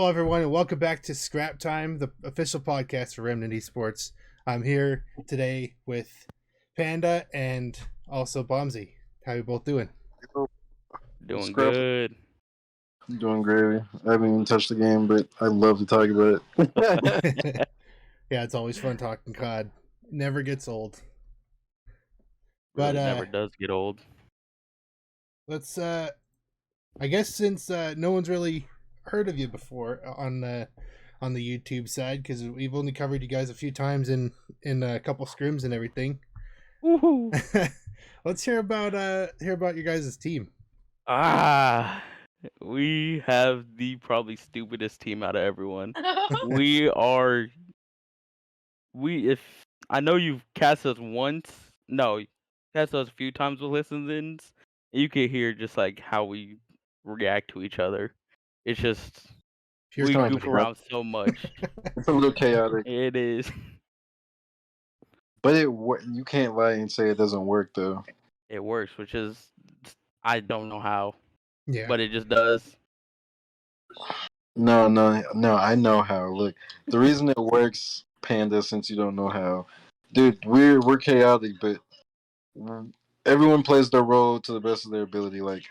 Hello, everyone, and welcome back to Scrap Time, the official podcast for Remnant Esports. I'm here today with Panda and also Bombsy. How you both doing? Doing Scrap. good. I'm doing gravy. I haven't even touched the game, but I love to talk about it. Yeah, it's always fun talking COD. Never gets old. Really But never does get old. let's I guess since no one's really heard of you before on the YouTube side, because we've only covered you guys a few times in a couple scrims and everything. Woohoo! Let's hear about your guys' team. We have the probably stupidest team out of everyone. If I know you've cast us once, no, cast us a few times with listens. You can hear just like how we react to each other. It's just Pure we comedy. goof around so much. It's a little chaotic, It is. but you can't lie and say it doesn't work though. It works, which is I don't know how, Yeah. but it just does. No. I know how. Look, the reason it works, Panda, since you don't know how, dude, we're chaotic, but everyone plays their role to the best of their ability. Like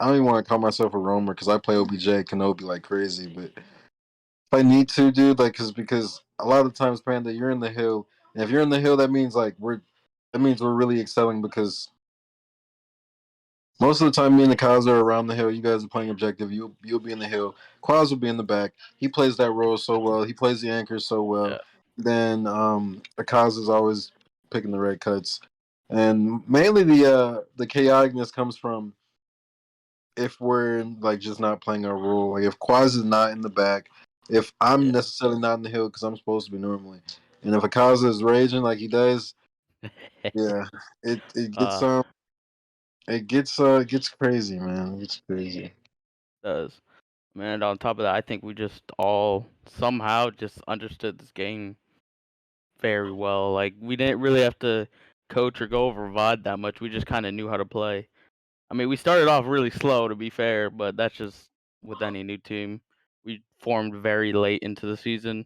I don't even want to call myself a roamer because I play OBJ Kenobi like crazy, but if I need to, dude, like, because a lot of times, Panda, you're in the hill, and if you're in the hill, that means we're really excelling because most of the time, me and the Kaz are around the hill. You guys are playing objective. You'll be in the hill. Quaz will be in the back. He plays that role so well. He plays the anchor so well. Yeah. Then the Kaz is always picking the right cuts, and mainly the chaoticness comes from if we're like just not playing our role. Like if Quaz is not in the back, if I'm necessarily not in the hill because I'm supposed to be normally, and if Akaza is raging like he does, yeah, it gets it gets crazy, man. It gets crazy. Does. Man, on top of that, I think we just all somehow just understood this game very well. Like we didn't really have to coach or go over VOD that much. We just kind of knew how to play. I mean, we started off really slow to be fair, but that's just with any new team. We formed very late into the season,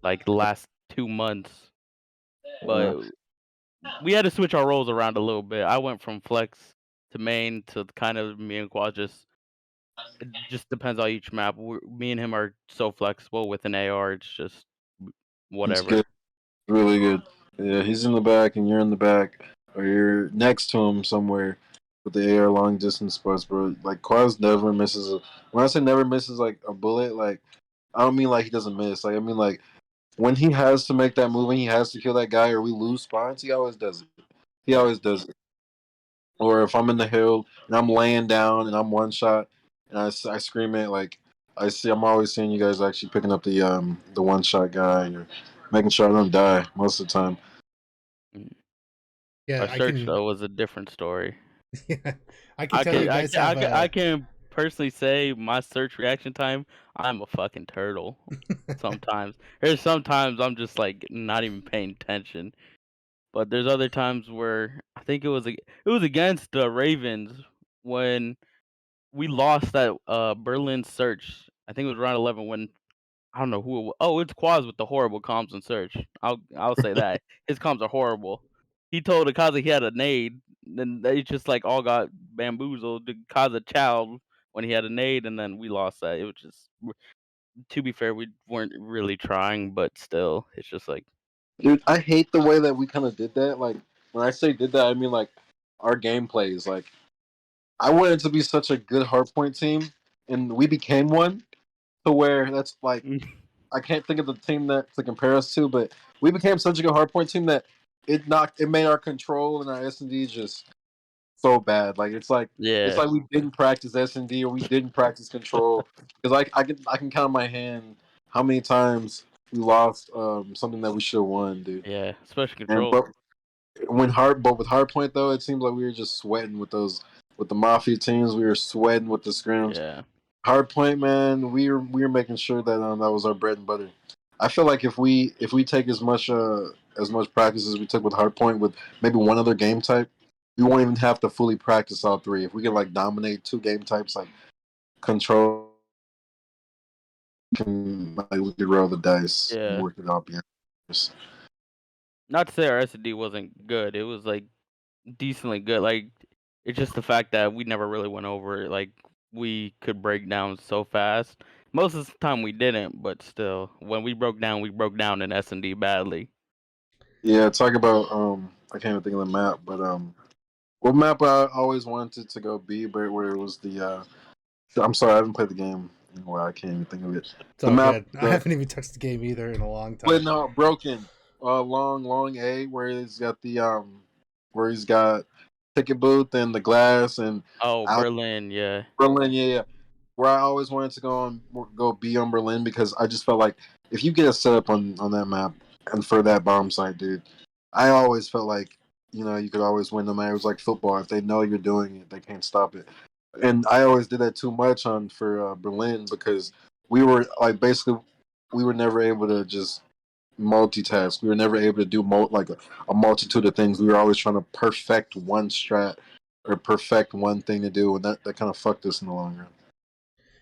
like the last 2 months. But we had to switch our roles around a little bit. I went from flex to main to kind of me and Quad just it just depends on each map. Me and him are so flexible with an AR. It's just It's whatever. good, really good. Yeah, he's in the back and you're in the back, or you're next to him somewhere with the AR long distance spots, bro. Like Quaz never misses a. When I say never misses like a bullet, like I don't mean like he doesn't miss. Like I mean like when he has to make that move and he has to kill that guy or we lose spawns, he always does it. He always does it. Or if I'm in the hill and I'm laying down and I'm one shot and I scream it like I'm always seeing you guys actually picking up the one shot guy or making sure I don't die most of the time. Yeah, Our search though was a different story. Yeah, I can tell you guys have. I can personally say my search reaction time. I'm a fucking turtle. Sometimes sometimes I'm just like not even paying attention. But there's other times where I think it was against the Ravens when we lost that Berlin search. I think it was round 11 when I don't know who it was. Oh, it's Quaz with the horrible comms and search. I'll say that his comms are horrible. He told Akaza he had a nade, then they just like all got bamboozled. Akaza chowed when he had a nade, and then we lost that. It was just, to be fair, we weren't really trying, but still, it's just like, Dude, I hate the way that we kind of did that. Like when I say did that, I mean like our gameplay is like I wanted to be such a good hardpoint team, and we became one to where that's like I can't think of the team that to compare us to, but we became such a good hardpoint team that it made our control and our S&D just so bad. Like it's like yeah, we didn't practice S&D or we didn't practice control because I can count on my hand how many times we lost something that we should have won, dude. yeah, especially And control. but with hardpoint though, it seems like we were just sweating with the mafia teams. We were sweating with the scrims. Yeah, Hardpoint, man, we were making sure that that was our bread and butter. I feel like if we take as much practice as we took with hardpoint with maybe one other game type, we won't even have to fully practice all three. If we can like dominate two game types, like control, we could roll the dice and Yeah. work it out behind us. Not to say our S&D wasn't good. It was like decently good. Like it's just the fact that we never really went over it. Like we could break down so fast. Most of the time we didn't, but still, when we broke down in S&D badly. Yeah, talk about I can't even think of the map, but what map I always wanted to go be, but where it was the I'm sorry, I haven't played the game in a while. I can't even think of it. It's The all map, good. I haven't even touched the game either in a long time. but no, broken. Long A, where he's got where he's got ticket booth and the glass and Oh, out Berlin, yeah. Berlin, yeah. Where I always wanted to go be on Berlin because I just felt like if you get a setup on that map and for that bomb site, dude, I always felt like you could always win no matter. It was like football. If they know you're doing it, they can't stop it. And I always did that too much for Berlin because we were like basically we were never able to just multitask. We were never able to do like a multitude of things. We were always trying to perfect one strat or perfect one thing to do, and that kind of fucked us in the long run.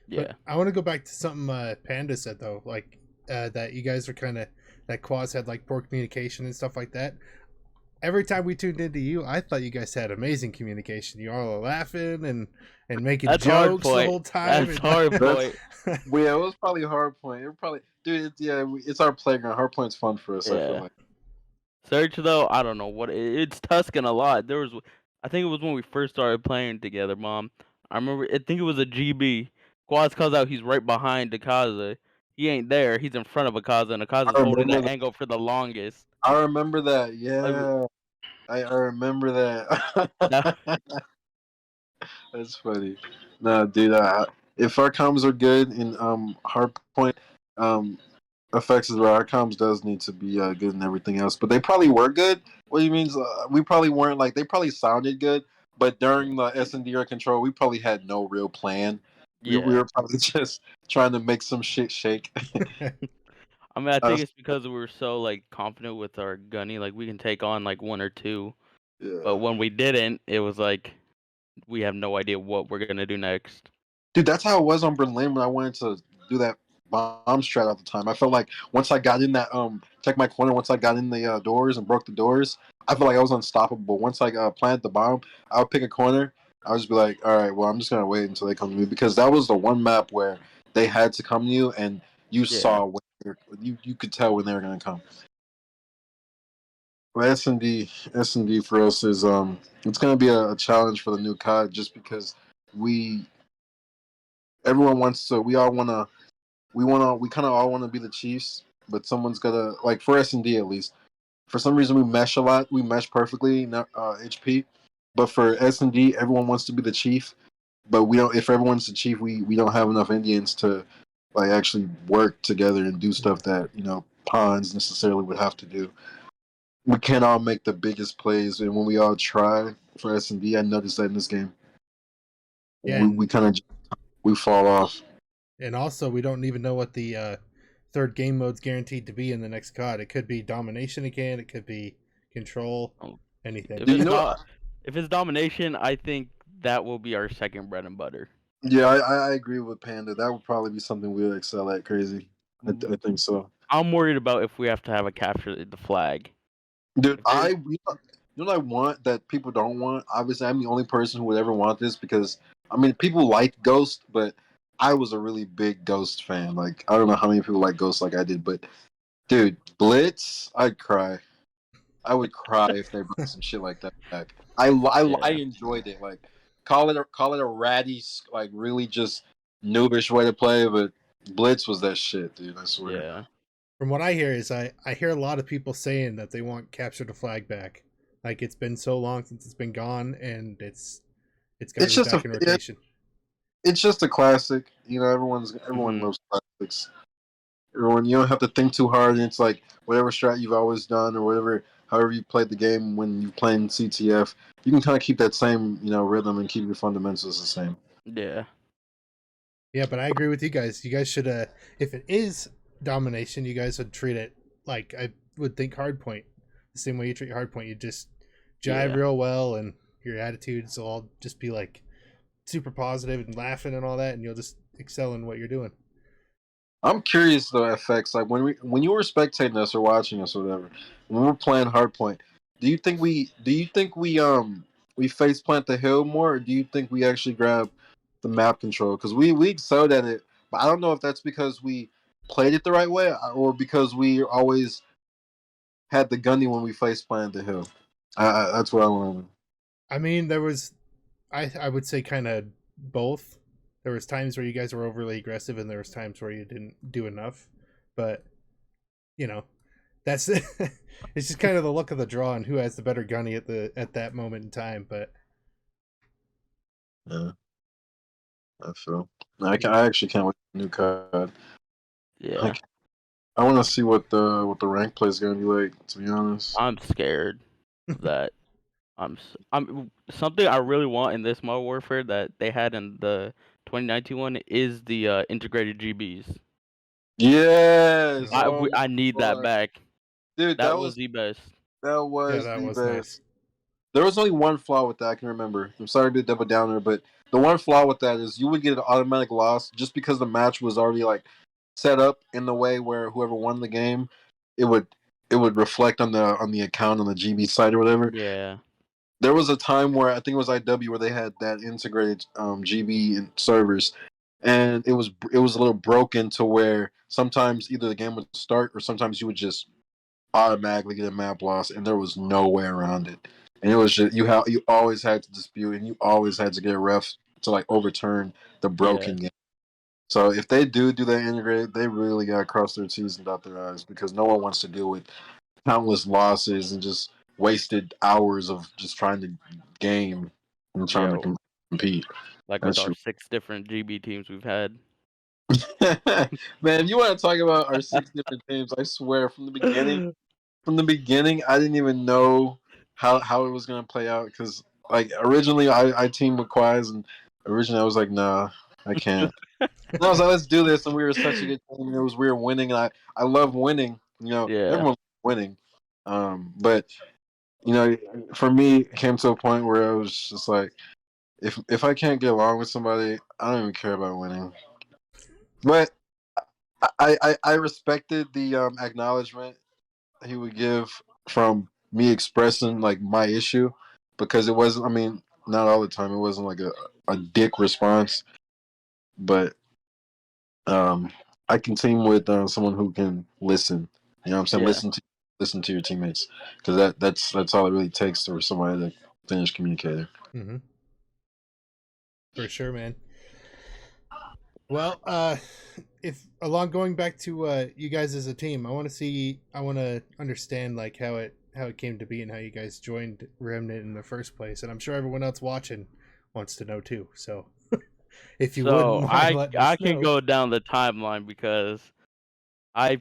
Yeah. But I want to go back to something Panda said though, like that you guys were kind of that Quaz had like poor communication and stuff like that. Every time we tuned into you, I thought you guys had amazing communication. You all are laughing and making That's hard jokes the point. whole time. That's hard point. Well, yeah, it was probably hard point. It was probably, dude. It's our playground. Hard point's fun for us. I feel Yeah. like. Search though, I don't know what it's Tuscan a lot. I think it was when we first started playing together, Mom. I remember. I think it was a GB. Quaz calls out. He's right behind Akaza. He ain't there. He's in front of Akaza, and Akaza's I holding remember that that. angle for the longest. I remember that. Like, Yeah, I remember that. that, That's funny. No, dude. If our comms are good in hardpoint, um, effects as well, our comms does need to be good and everything else. But they probably were good. What do you mean? We probably weren't like they probably sounded good, but during the S&D or control, we probably had no real plan. We yeah. were probably just trying to make some shit shake. I mean, I Uh, think it's because we were so like confident with our gunny, like we can take on like one or two. But yeah. when we didn't, it was like we have no idea what we're gonna do next. Dude, that's how it was on Berlin when I wanted to do that bomb strat at the time. I felt like once I got in that check my corner, once I got in the doors and broke the doors, I felt like I was unstoppable. Once I planted the bomb, I would pick a corner. I would just be like, all right, well, I'm just gonna wait until they come to me because that was the one map where they had to come to you and you Yeah. saw when you could tell when they were gonna come. Well, S&D for us is it's gonna be a challenge for the new COD just because we everyone wants to we all we kind of all want to be the Chiefs, but someone's gotta like for S&D at least. For some reason, we mesh a lot. We mesh perfectly, not HP. But for S&D, everyone wants to be the chief, but we don't. If everyone's the chief, we don't have enough Indians to like actually work together and do stuff that pawns necessarily would have to do. We can't all make the biggest plays, and when we all try for S&D, I noticed that in this game, Yeah, we kind of we fall off. and also we don't even know what the third game mode's guaranteed to be in the next COD. It could be domination again. It could be control. Um, Anything. If Do you it's know? not, if it's domination, I think that will be our second bread and butter. Yeah, I agree with Panda. That would probably be something we would excel at. Crazy. I think so. I'm worried about if we have to have a capture the flag. Dude, If there's, you know what I want that people don't want? Obviously, I'm the only person who would ever want this because I mean, people like Ghost, but I was a really big Ghost fan. Like, I don't know how many people like Ghost like I did, but dude, Blitz, I'd cry. I would cry if they brought some shit like that back. I yeah, enjoyed it. Like, call it a ratty, like really just noobish way to play, but Blitz was that shit, dude. I swear. yeah, From what I hear is I hear a lot of people saying that they want capture the flag back. Like it's been so long since it's been gone, and it's got to It's be just back in rotation. it's just a classic. Everyone Mhm. loves classics. Everyone, you don't have to think too hard, and it's like whatever strat you've always done or whatever, however you played the game when you playing CTF, you can kind of keep that same rhythm and keep your fundamentals the same. yeah. Yeah, but I agree with you guys. You guys should if it is domination, you guys would treat it like I would think hardpoint. The same way you treat hardpoint. You just jive Yeah. real well and your attitudes will all just be like super positive and laughing and all that, and you'll just excel in what you're doing. I'm curious though, FX. Like when you were spectating us or watching us or whatever, when we were playing Hardpoint, do you think we face plant the hill more, or do you think we actually grab the map control? Because we excelled at it, but I don't know if that's because we played it the right way or because we always had the gunny when we face planted the hill. That's what I want to know. I mean, there was, I would say, kind of both. There was times where you guys were overly aggressive, and there was times where you didn't do enough. But you know, that's it's just kind of the luck of the draw and who has the better gunny at that moment in time. But Yeah, I feel. I actually can't wait for the new card. Yeah, I want to see what the rank play is gonna be like. To be honest, I'm scared of that. I'm something I really want in this Modern Warfare that they had in the 2019 one is the integrated GBs. yes. I Oh I need my that God. back. Dude, That was the best. that yeah, was that the was best. nice. There was only one flaw with that I can remember. I'm sorry to be a double downer, but the one flaw with that is you would get an automatic loss just because the match was already like set up in the way where whoever won the game, it would reflect on the account on the GB site or whatever. Yeah. There was a time where I think it was IW where they had that integrated GB in servers, and it was a little broken to where sometimes either the game would start or sometimes you would just automatically get a map loss, and there was no way around it. And it was just you always had to dispute, and you always had to get a ref to like overturn the broken game. So if they do that integrated, they really got to cross their T's and dot their I's because no one wants to deal with countless losses and just wasted hours of just trying to game and trying to compete. Like with our 6 different GB teams we've had. Man, if you want to talk about our 6 different teams, I swear from the beginning, I didn't even know how it was gonna play out because like originally I teamed with Quaz and originally I was like, nah, I can't. And I was like, let's do this, and we were such a good team. We were winning, and I love winning. You know, Yeah. everyone's winning. But you know, for me, it came to a point where I was just like, if I can't get along with somebody, I don't even care about winning. But I respected the acknowledgement he would give from me expressing like my issue because it wasn't. I mean, not all the time. It wasn't like a dick response, but I can team with someone who can listen. You know what I'm saying? Yeah. Listen to your teammates because that's all it really takes for somebody to finish communicating. Mm-hmm. For sure, man. Well, if going back to you guys as a team, I want to understand like how it came to be and how you guys joined Remnant in the first place, and I'm sure everyone else watching wants to know too. So, if you wouldn't mind letting us I can know. go down the timeline because I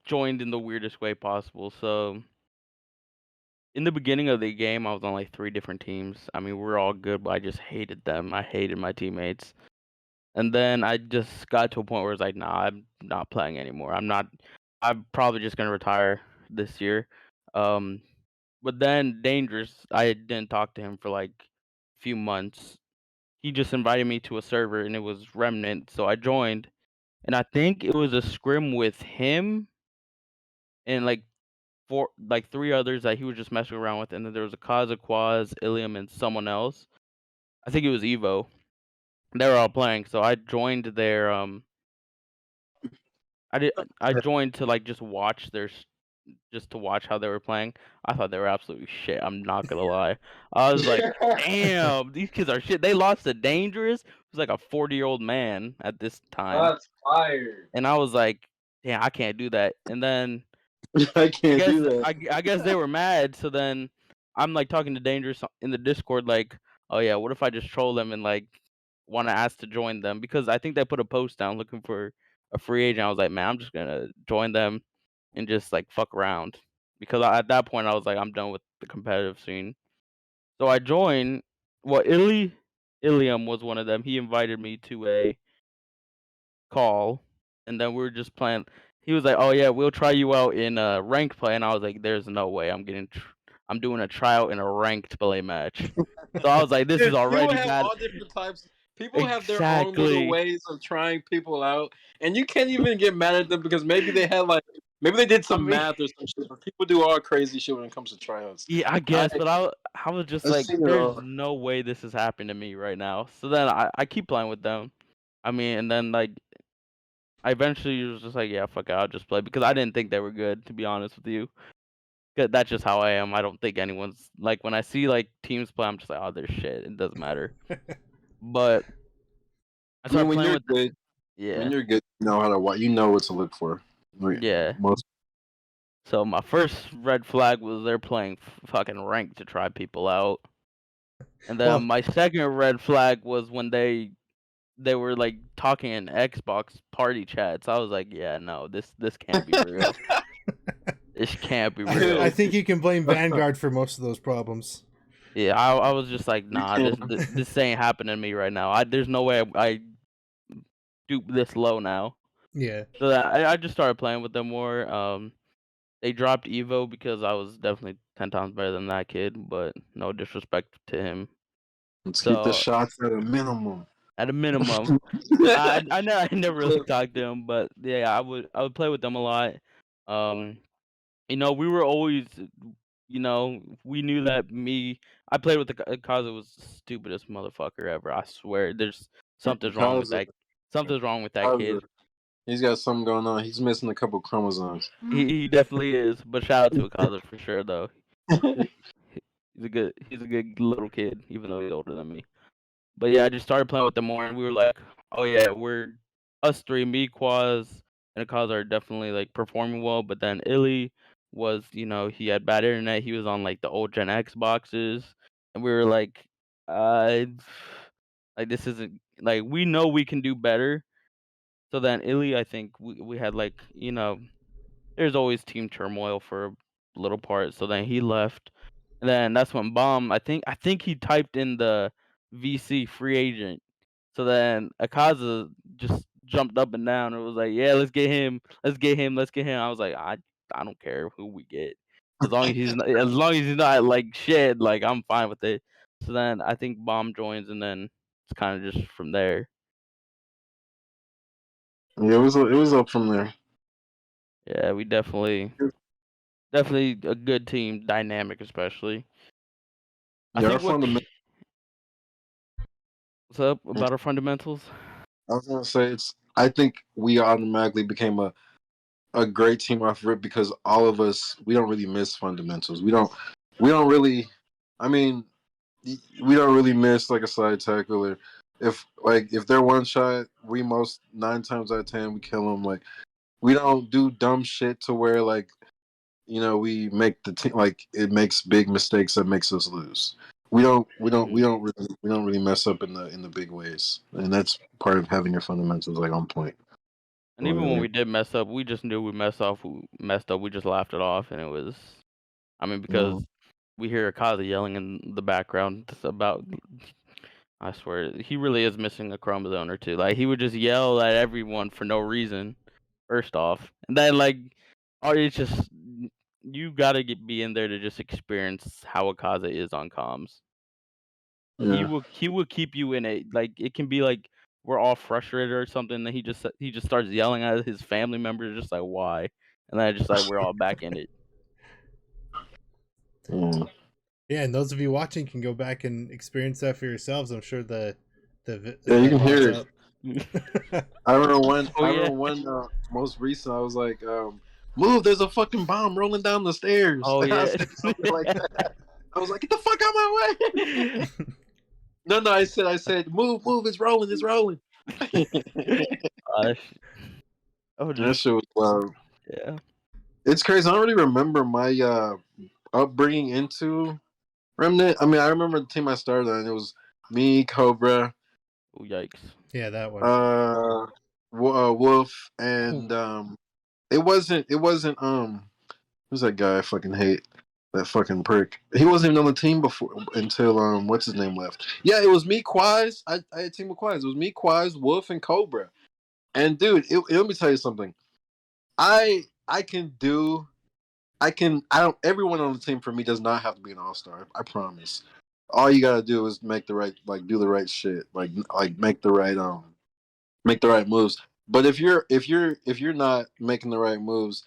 joined in the weirdest way possible. So in the beginning of the game, I was on like 3 different teams. I mean, we're all good, but I just hated them. I hated my teammates. And then I just got to a point where it's like, nah, I'm not playing anymore. I'm probably just gonna retire this year. But then Dangerous, I didn't talk to him for like a few months. He just invited me to a server and it was Remnant, so I joined. And I think it was a scrim with him and like 3 others that he was just messing around with, and then there was a Quaz, Ilium, and someone else. I think it was Evo. They were all playing, so I joined their I joined to like just watch just to watch how they were playing. I thought they were absolutely shit. I'm not gonna lie. I was like, damn, these kids are shit. They lost to Dangerous, who's like a 40-year-old man at this time. That's fire. And I was like, damn, I can't do that. And then I can't do that. I guess they were mad. So then I'm like talking to Dangerous in the Discord, like, oh yeah, what if I just troll them and like want to ask to join them? Because I think they put a post down looking for a free agent. I was like, man, I'm just gonna join them and just like fuck around. Because at that point I was like, I'm done with the competitive scene. So I joined. Well, Ilium was one of them. He invited me to a call, and then we were just playing. He was like, "Oh yeah, we'll try you out in ranked play," and I was like, "There's no way I'm I'm doing a tryout in a ranked play match. So I was like, this is Dude, people already have bad. all different types. People have their own little Exactly. ways of trying people out, and you can't even get mad at them because maybe they had maybe they did some mean- math or some shit. But people do all crazy shit when it comes to tryouts. Yeah, I guess, but I was just I've like, seen it there's all. no way this is happening to me right now. So then I keep playing with them. I mean, and then like I eventually was just like, yeah, fuck it, I'll just play because I didn't think they were good, to be honest with you. 'Cause that's just how I am. I don't think anyone's like when I see like teams play, I'm just like, oh, they're shit. It doesn't matter. But I I mean, started when playing you're with good, yeah, you know how to watch. You know what to look for. Like, yeah. most So my first red flag was they're playing fucking ranked to try people out, and then Well, my second red flag was when they were like talking in Xbox party chats. I was like, yeah, no, this can't be real. This can't be real. I think you can blame Vanguard for most of those problems. Yeah, I was just like, you nah, can't. this ain't happening to me right now. There's no way I stoop this low now. Yeah. So that I just started playing with them more. They dropped Evo because I was definitely 10 times better than that kid, but no disrespect to him. Let's keep the So shots at a minimum. at a minimum, I never really talked to him, but yeah, I would play with them a lot. Um, we were always, we knew that I played with the Kaza was the stupidest motherfucker ever. I swear, there's something's wrong with Kaza, that. Something's wrong with that Kaza, kid. he's got something going on. He's missing a couple chromosomes. He definitely is. But shout out to Akaza for sure, though. He's a good little kid, even though he's older than me. But yeah, I just started playing with them more, and we were like, oh yeah, we're us three, me, Quaz, and Akaza are definitely like performing well. But then Illy was, he had bad internet. He was on like the old Gen Xboxes, and we were uh, like this isn't like we know we can do better. So then Illy, I think we had like there's always team turmoil for a little part. So then he left, and then that's when Bomb. I think he typed in the VC free agent. So then Akaza just jumped up and down and was like, "Yeah, let's get him. Let's get him. Let's get him." I was like, I don't care who we get, as long as he's not like shit. Like I'm fine with it. So then I think Bomb joins, and then it's kind of just from there. Yeah, it was up from there. Yeah, we definitely a good team, dynamic especially. I Yeah, our think what fundamental. what's up about our fundamentals? I was gonna say I think we automatically became a great team off rip because all of us we don't really miss fundamentals. We don't really. I mean, we don't really miss like a side tackle or if they're one shot, we most 9 times out of 10 we kill them. Like we don't do dumb shit to where we make the team like it makes big mistakes that makes us lose. We don't really mess up in the big ways, and that's part of having your fundamentals like on point. And even when we did mess up, we just knew we messed up. We just laughed it off, and it was. I mean, because we hear Akaza yelling in the background about. I swear, he really is missing a chromosome or two. Like he would just yell at everyone for no reason. First off, and then it's just you gotta be in there to just experience how Akaza is on comms. He Yeah. will keep you in it. Like it can be like we're all frustrated or something, and he just starts yelling at his family members, just like why, and then just like we're all back in it. Yeah. Yeah, and those of you watching can go back and experience that for yourselves. I'm sure the Yeah, you can hear it. up. I don't know when. Oh, I yeah. don't know when. Most recent, I was like, "Move! There's a fucking bomb rolling down the stairs." Oh I yeah. said something like that. I was like, "Get the fuck out my way!" No, I said, "Move! It's rolling! It's rolling!" Gosh. Oh, That shit was wild. yeah. It's crazy. I don't really remember my upbringing into Remnant. I mean, I remember the team I started on. It was me, Cobra, Oh yikes. Yeah, that one. Wolf, and it wasn't who's that guy I fucking hate? That fucking prick. He wasn't even on the team before until what's his name left. Yeah, it was me, Quaz. I had a team with Quaz. It was me, Quaz, Wolf, and Cobra. And dude, let me tell you something. I can do I don't. Everyone on the team for me does not have to be an all-star. I promise. All you gotta do is make the right, like, do the right shit, like make the right moves. But if you're not making the right moves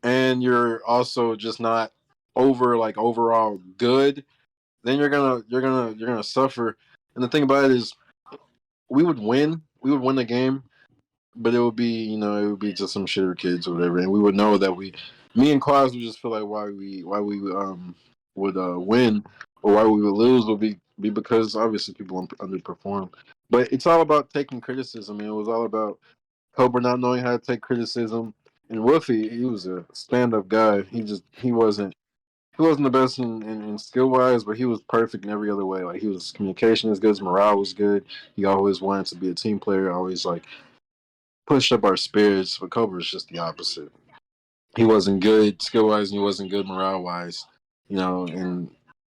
and you're also just not overall good, then you're gonna suffer. And the thing about it is, we would win the game, but it would be just some shitter kids or whatever, and we would know that me and Quaz would just feel like why we would win or why we would lose would be because obviously people underperform. But it's all about taking criticism, and it was all about Cobra not knowing how to take criticism. And Wolfie, he was a stand-up guy. He wasn't the best in skill wise, but he was perfect in every other way. Like, he was communication is good, his morale was good. He always wanted to be a team player, always like pushed up our spirits. But Cobra was just the opposite. He wasn't good skill wise, and he wasn't good morale wise. And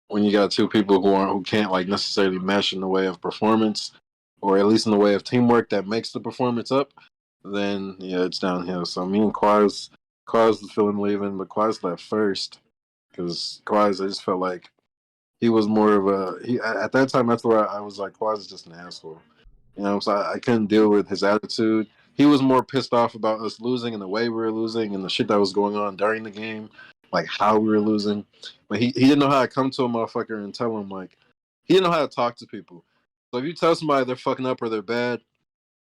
when you got two people who can't like necessarily mesh in the way of performance, or at least in the way of teamwork that makes the performance up, then yeah, it's downhill. So me and Quaz was feeling leaving, but Quaz left first because Quaz, I just felt like he was more of at that time. That's where I was like, Quaz is just an asshole. So I couldn't deal with his attitude. He was more pissed off about us losing and the way we were losing and the shit that was going on during the game, like how we were losing. But he didn't know how to come to a motherfucker and tell him, like, he didn't know how to talk to people. So if you tell somebody they're fucking up or they're bad,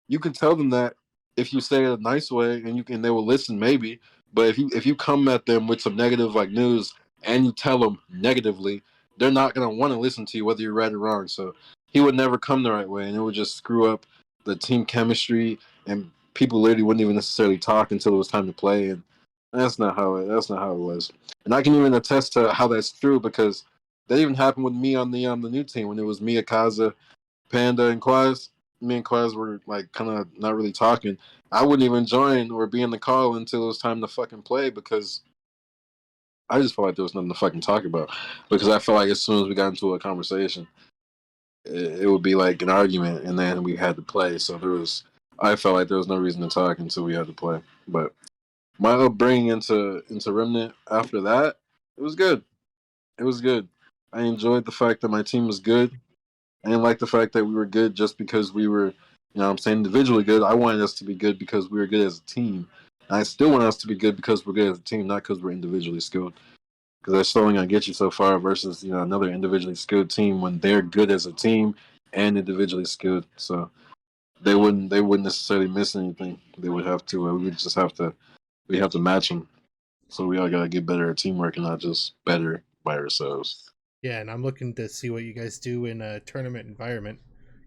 you can tell them that if you say it a nice way, and they will listen maybe. But if you come at them with some negative like news and you tell them negatively, they're not gonna want to listen to you whether you're right or wrong. So he would never come the right way, and it would just screw up the team chemistry, and people literally wouldn't even necessarily talk until it was time to play. And that's not how it was. And I can even attest to how that's true because that even happened with me on the new team when it was me, Akaza, Panda, and Quaz. Me and Quaz were like kind of not really talking. I wouldn't even join or be in the call until it was time to fucking play because I just felt like there was nothing to fucking talk about. Because I felt like as soon as we got into a conversation, it would be like an argument, and then we had to play. So I felt like there was no reason to talk until we had to play. But my upbringing into Remnant after that, it was good. It was good. I enjoyed the fact that my team was good. I didn't like the fact that we were good just because we were, I'm saying, individually good. I wanted us to be good because we were good as a team. And I still want us to be good because we're good as a team, not because we're individually skilled. Because that's still only going to get you so far versus, another individually skilled team when they're good as a team and individually skilled. So they wouldn't necessarily miss anything. They would have to. We have to match them. So we all got to get better at teamwork and not just better by ourselves. Yeah, and I'm looking to see what you guys do in a tournament environment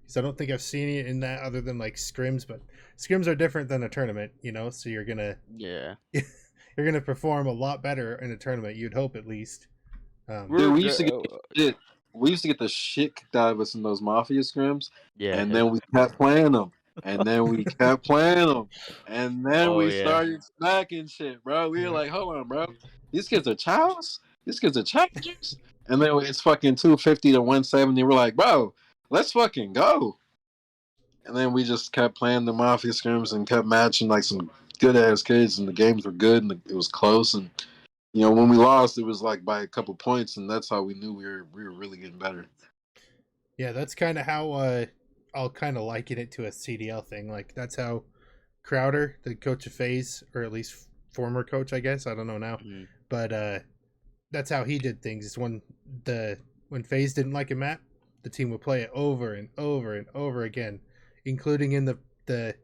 because I don't think I've seen it in that other than like scrims, but scrims are different than a tournament, So you're gonna Yeah. you're gonna perform a lot better in a tournament. You'd hope at least. Dude, we used to get shit. We used to get the shit kicked out of us in those mafia scrims, Yeah. and then we kept playing them, and then we kept playing them, and then we started smacking shit, bro. We were like, hold on, bro, these kids are childs. These kids are challengers. And then it's fucking 250 to 170. We're like, bro, let's fucking go. And then we just kept playing the mafia scrims and kept matching like some good ass kids, and the games were good, and it was close, and when we lost, it was like by a couple points, and that's how we knew we were really getting better. Yeah, that's kind of how I'll kind of liken it to a CDL thing. Like that's how Crowder, the coach of FaZe, or at least former coach, I guess, I don't know now, but that's how he did things. Is when FaZe didn't like a map, the team would play it over and over and over again, including in the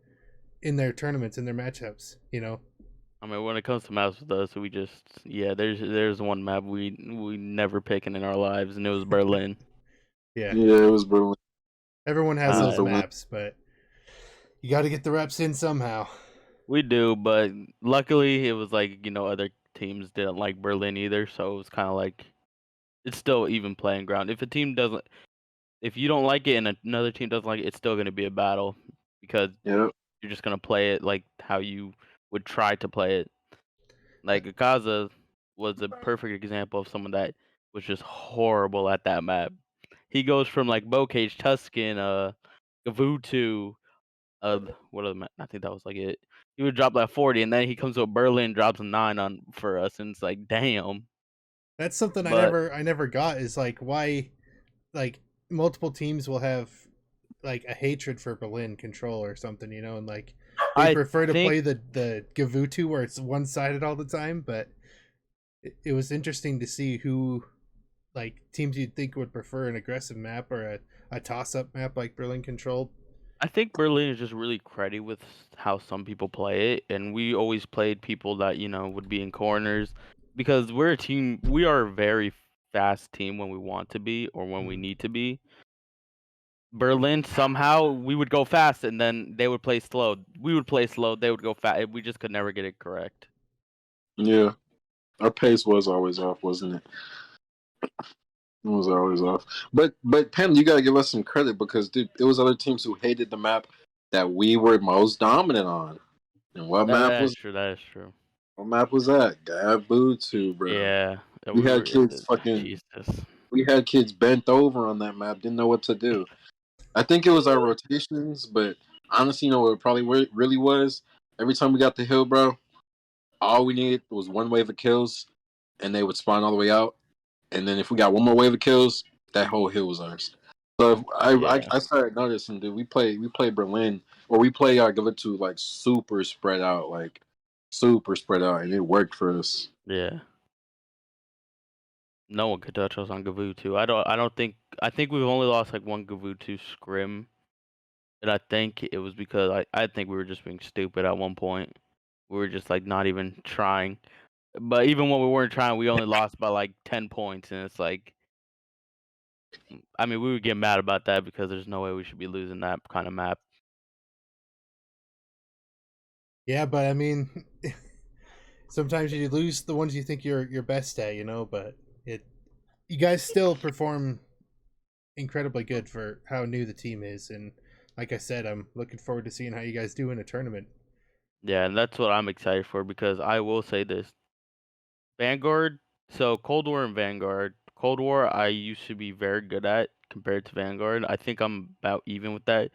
in their tournaments, in their matchups. I mean, when it comes to maps with us, we just there's one map we never picking in our lives, and it was Berlin. Yeah, it was Berlin. Everyone has those maps, but you got to get the reps in somehow. We do, but luckily it was like other teams didn't like Berlin either, so it was kind of like it's still even playing ground. If you don't like it and another team doesn't like it, it's still going to be a battle because you're just going to play it like how you would try to play it. Like Akaza was a perfect example of someone that was just horrible at that map. He goes from like Bocage, Tuscan, Gavutu, what other map? I think that was like it. he would drop like 40, and then he comes to Berlin, drops a 9 on for us, and it's like, damn. That's something But I never got is like why like multiple teams will have like a hatred for Berlin control or something, you know, and like they I prefer to think play the Gavutu where it's one sided all the time. But it was interesting to see who like teams you'd think would prefer an aggressive map or a toss up map like Berlin controlled. I think Berlin is just really cruddy with how some people play it, and we always played people that would be in corners because we're a team. We are a very fast team when we want to be or when we need to be. Berlin somehow we would go fast and then they would play slow. We would play slow. They would go fast. We just could never get it correct. Yeah, our pace was always off, wasn't it? It was always off. But Pam, you gotta give us some credit because dude, it was other teams who hated the map that we were most dominant on. And what map That is was true. That is true. what map was that? Gabutu, bro. Yeah. We had kids fucking Jesus. we had kids bent over on that map, didn't know what to do. I think it was our rotations, but honestly, you know what it probably really was? Every time we got the hill, bro, all we needed was one wave of kills, and they would spawn all the way out. And then if we got one more wave of kills, that whole hill was ours. So if I started noticing, dude, we play Berlin, or we play Gavitu like super spread out, and it worked for us. Yeah. No one could touch us on Gavutu. I think we've only lost like one Gavutu scrim. And I think it was because I think we were just being stupid at one point. We were just like not even trying. But even when we weren't trying, we only lost by like 10 points, and it's like, I mean, we would get mad about that because there's no way we should be losing that kind of map. Yeah, but I mean, sometimes you lose the ones you think you're best at, you know. But you guys still perform incredibly good for how new the team is, and like I said, I'm looking forward to seeing how you guys do in a tournament. Yeah, and that's what I'm excited for because I will say this. Vanguard, so Cold War and Vanguard. Cold War, I used to be very good at compared to Vanguard. I think I'm about even with that.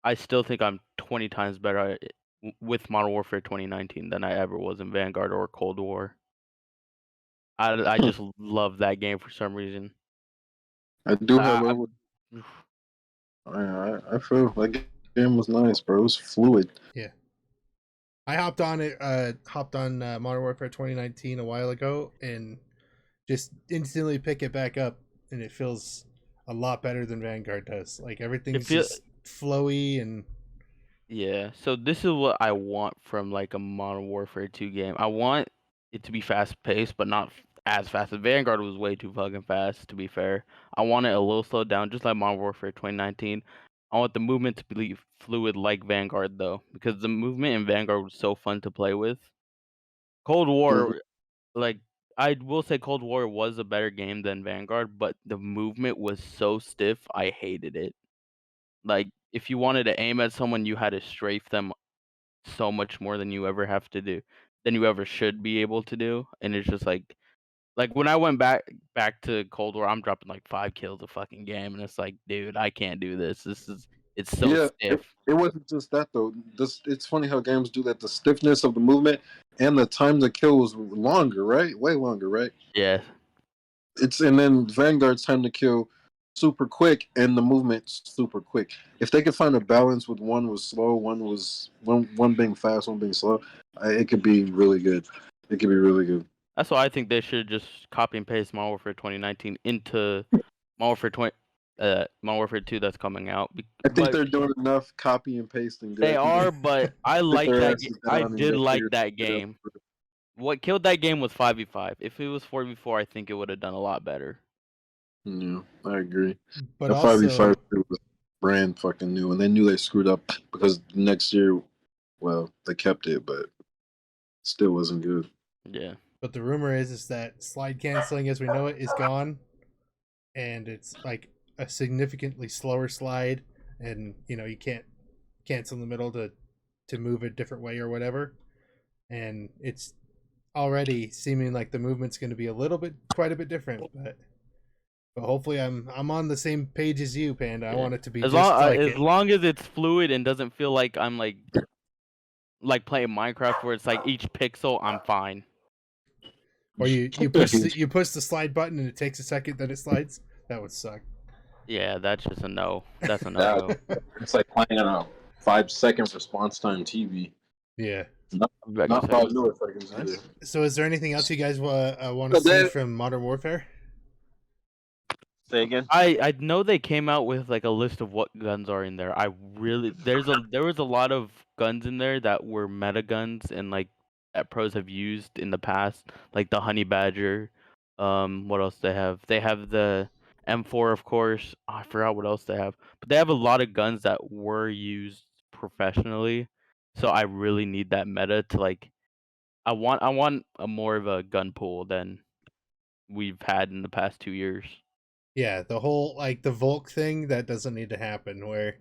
I still think I'm 20 times better at it with Modern Warfare 2019 than I ever was in Vanguard or Cold War. I just love that game for some reason. I do have I, over. I feel like game was nice, bro. It was fluid. Yeah, I hopped on Modern Warfare 2019 a while ago and just instantly pick it back up, and it feels a lot better than Vanguard does. Like everything's just flowy and yeah. So this is what I want from like a Modern Warfare 2 game. I want it to be fast paced, but not as fast as Vanguard was way too fucking fast. To be fair, I want it a little slowed down, just like Modern Warfare 2019. I want the movement to be fluid like Vanguard though, because the movement in Vanguard was so fun to play with. Cold War, like I will say, Cold War was a better game than Vanguard, but the movement was so stiff. I hated it. Like if you wanted to aim at someone, you had to strafe them so much more than you ever have to do, than you ever should be able to do. And it's just like when I went back to Cold War, I'm dropping like 5 kills a fucking game, and it's like, dude, I can't do this. It's so stiff. It wasn't just that though. It's funny how games do that. The stiffness of the movement and the time to kill was longer, right? Way longer, right? Yeah. And then Vanguard's time to kill super quick and the movement super quick. If they could find a balance with one was slow, one being fast, one being slow, it could be really good. It could be really good. That's why I think they should just copy and paste Modern Warfare 2019 into Modern Warfare 2 that's coming out. I think they're doing enough copy and pasting. They are, but I like that. I did like that game. What killed that game was 5v5. If it was 4v4, I think it would have done a lot better. Yeah, I agree. But the 5v5 was brand fucking new, and they knew they screwed up because next year, well, they kept it, but still wasn't good. Yeah. But the rumor is that slide canceling as we know it is gone, and it's like a significantly slower slide, and you can't cancel in the middle to move a different way or whatever, and it's already seeming like the movement's going to be quite a bit different, but hopefully I'm on the same page as you, Panda. I want it to be as long as it's fluid and doesn't feel like I'm like like playing Minecraft where it's like each pixel, I'm fine. Or you push the slide button and it takes a second, then it slides. That would suck. Yeah, that's just a no. That's a Yeah, no-no. it's like playing on a 5 second response time TV. Yeah. Not 5 milliseconds either. So, is there anything else you guys want to But see then- from Modern Warfare? Say again. I know they came out with like a list of what guns are in there. There was a lot of guns in there that were meta guns and like that pros have used in the past, like the Honey Badger. What else they have? They have the M4, of course. Oh, I forgot what else they have, but they have a lot of guns that were used professionally. So I really need that meta to like. I want a more of a gun pool than we've had in the past 2 years. Yeah, the whole like the Volk thing that doesn't need to happen, where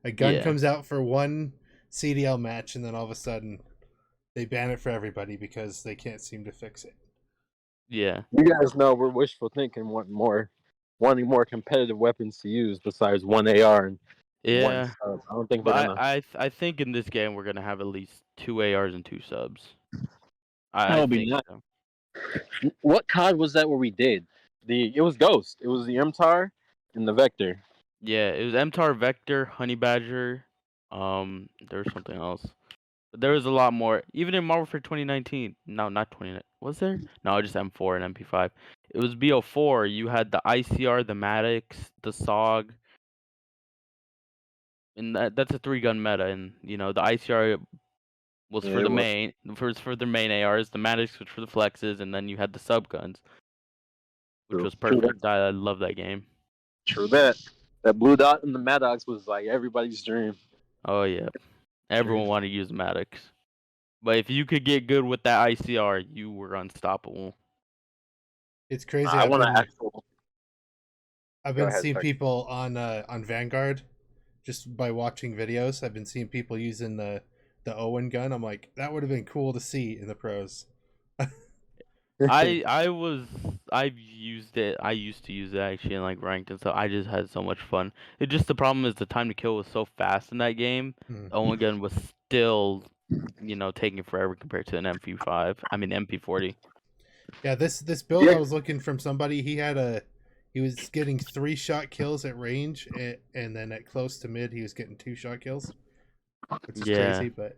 a gun Yeah. comes out for one CDL match and then all of a sudden they ban it for everybody because they can't seem to fix it. Yeah. You guys know we're wishful thinking, wanting more competitive weapons to use besides one AR and Yeah. one sub. I don't think we're But gonna. I think in this game we're gonna have at least 2 ARs and 2 subs. I That'll be think nice. so. What COD was that where we did? It was Ghost. It was the MTAR and the Vector. Yeah, it was MTAR, Vector, Honey Badger. There was something else. But there was a lot more. Even in Modern Warfare 2019. No, not 20. Was there? No, just M4 and MP5. It was BO4. You had the ICR, the Maddox, the SOG. And that's a 3-gun meta. And you know the ICR was Yeah, for it the was. main for the main ARs. The Maddox was for the flexes, and then you had the sub guns, which True. was True perfect. I love that game. True that. That blue dot and the Maddox was like everybody's dream. Oh yeah, everyone wanted to use Maddox, but if you could get good with that ICR, you were unstoppable. It's crazy. I want an actual. I've Go been ahead, seeing sorry. people on Vanguard just by watching videos. I've been seeing people using the Owen gun. I'm like, that would have been cool to see in the pros. I've used it. I used to use it actually in like ranked and stuff. I just had so much fun. It just the problem is the time to kill was so fast in that game. Hmm. Owen gun was still, taking forever compared to an MP5. I mean MP40. Yeah, this build Yeah. I was looking from somebody. He was getting 3-shot kills at range, and then at close to mid, he was getting 2-shot kills, which is Yeah. crazy. But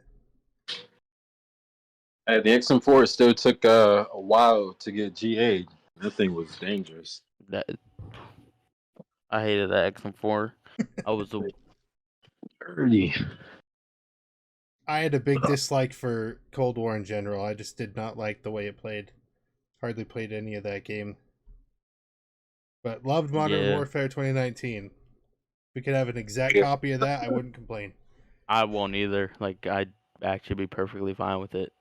Hey, the XM4 still took a while to get GA'd. That thing was dangerous. That I hated that XM4. I was a Dirty. I had a big dislike for Cold War in general. I just did not like the way it played. Hardly played any of that game. But loved Modern Yeah. Warfare 2019. If we could have an exact Yeah. copy of that, I wouldn't complain. I won't either. Like I'd actually be perfectly fine with it.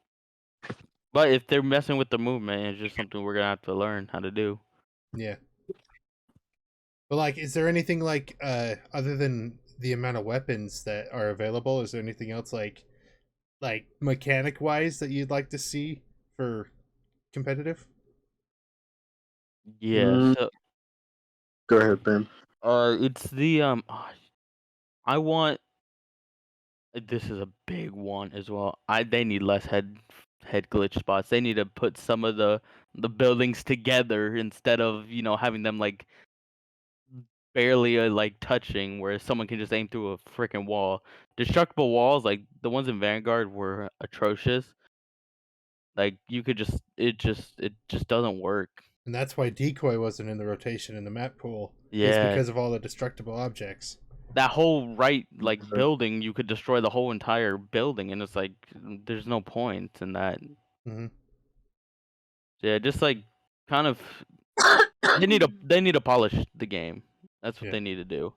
But if they're messing with the movement, it's just something we're gonna have to learn how to do. Yeah. But like, is there anything like other than the amount of weapons that are available? Is there anything else like mechanic wise that you'd like to see for competitive? Yeah. Mm. So Go ahead, Ben. it's the I want. This is a big one as well. They need less head glitch spots. They need to put some of the buildings together instead of having them like barely like touching, where someone can just aim through a freaking wall. Destructible walls like the ones in Vanguard were atrocious. Like you could it just doesn't work. And that's why decoy wasn't in the rotation in the map pool. It's Yeah, because of all the destructible objects. that whole like Mhm. building, you could destroy the whole entire building, and it's like there's no point in that. Hmm. Yeah, just like kind of they need to polish the game. That's what Yeah. they need to do.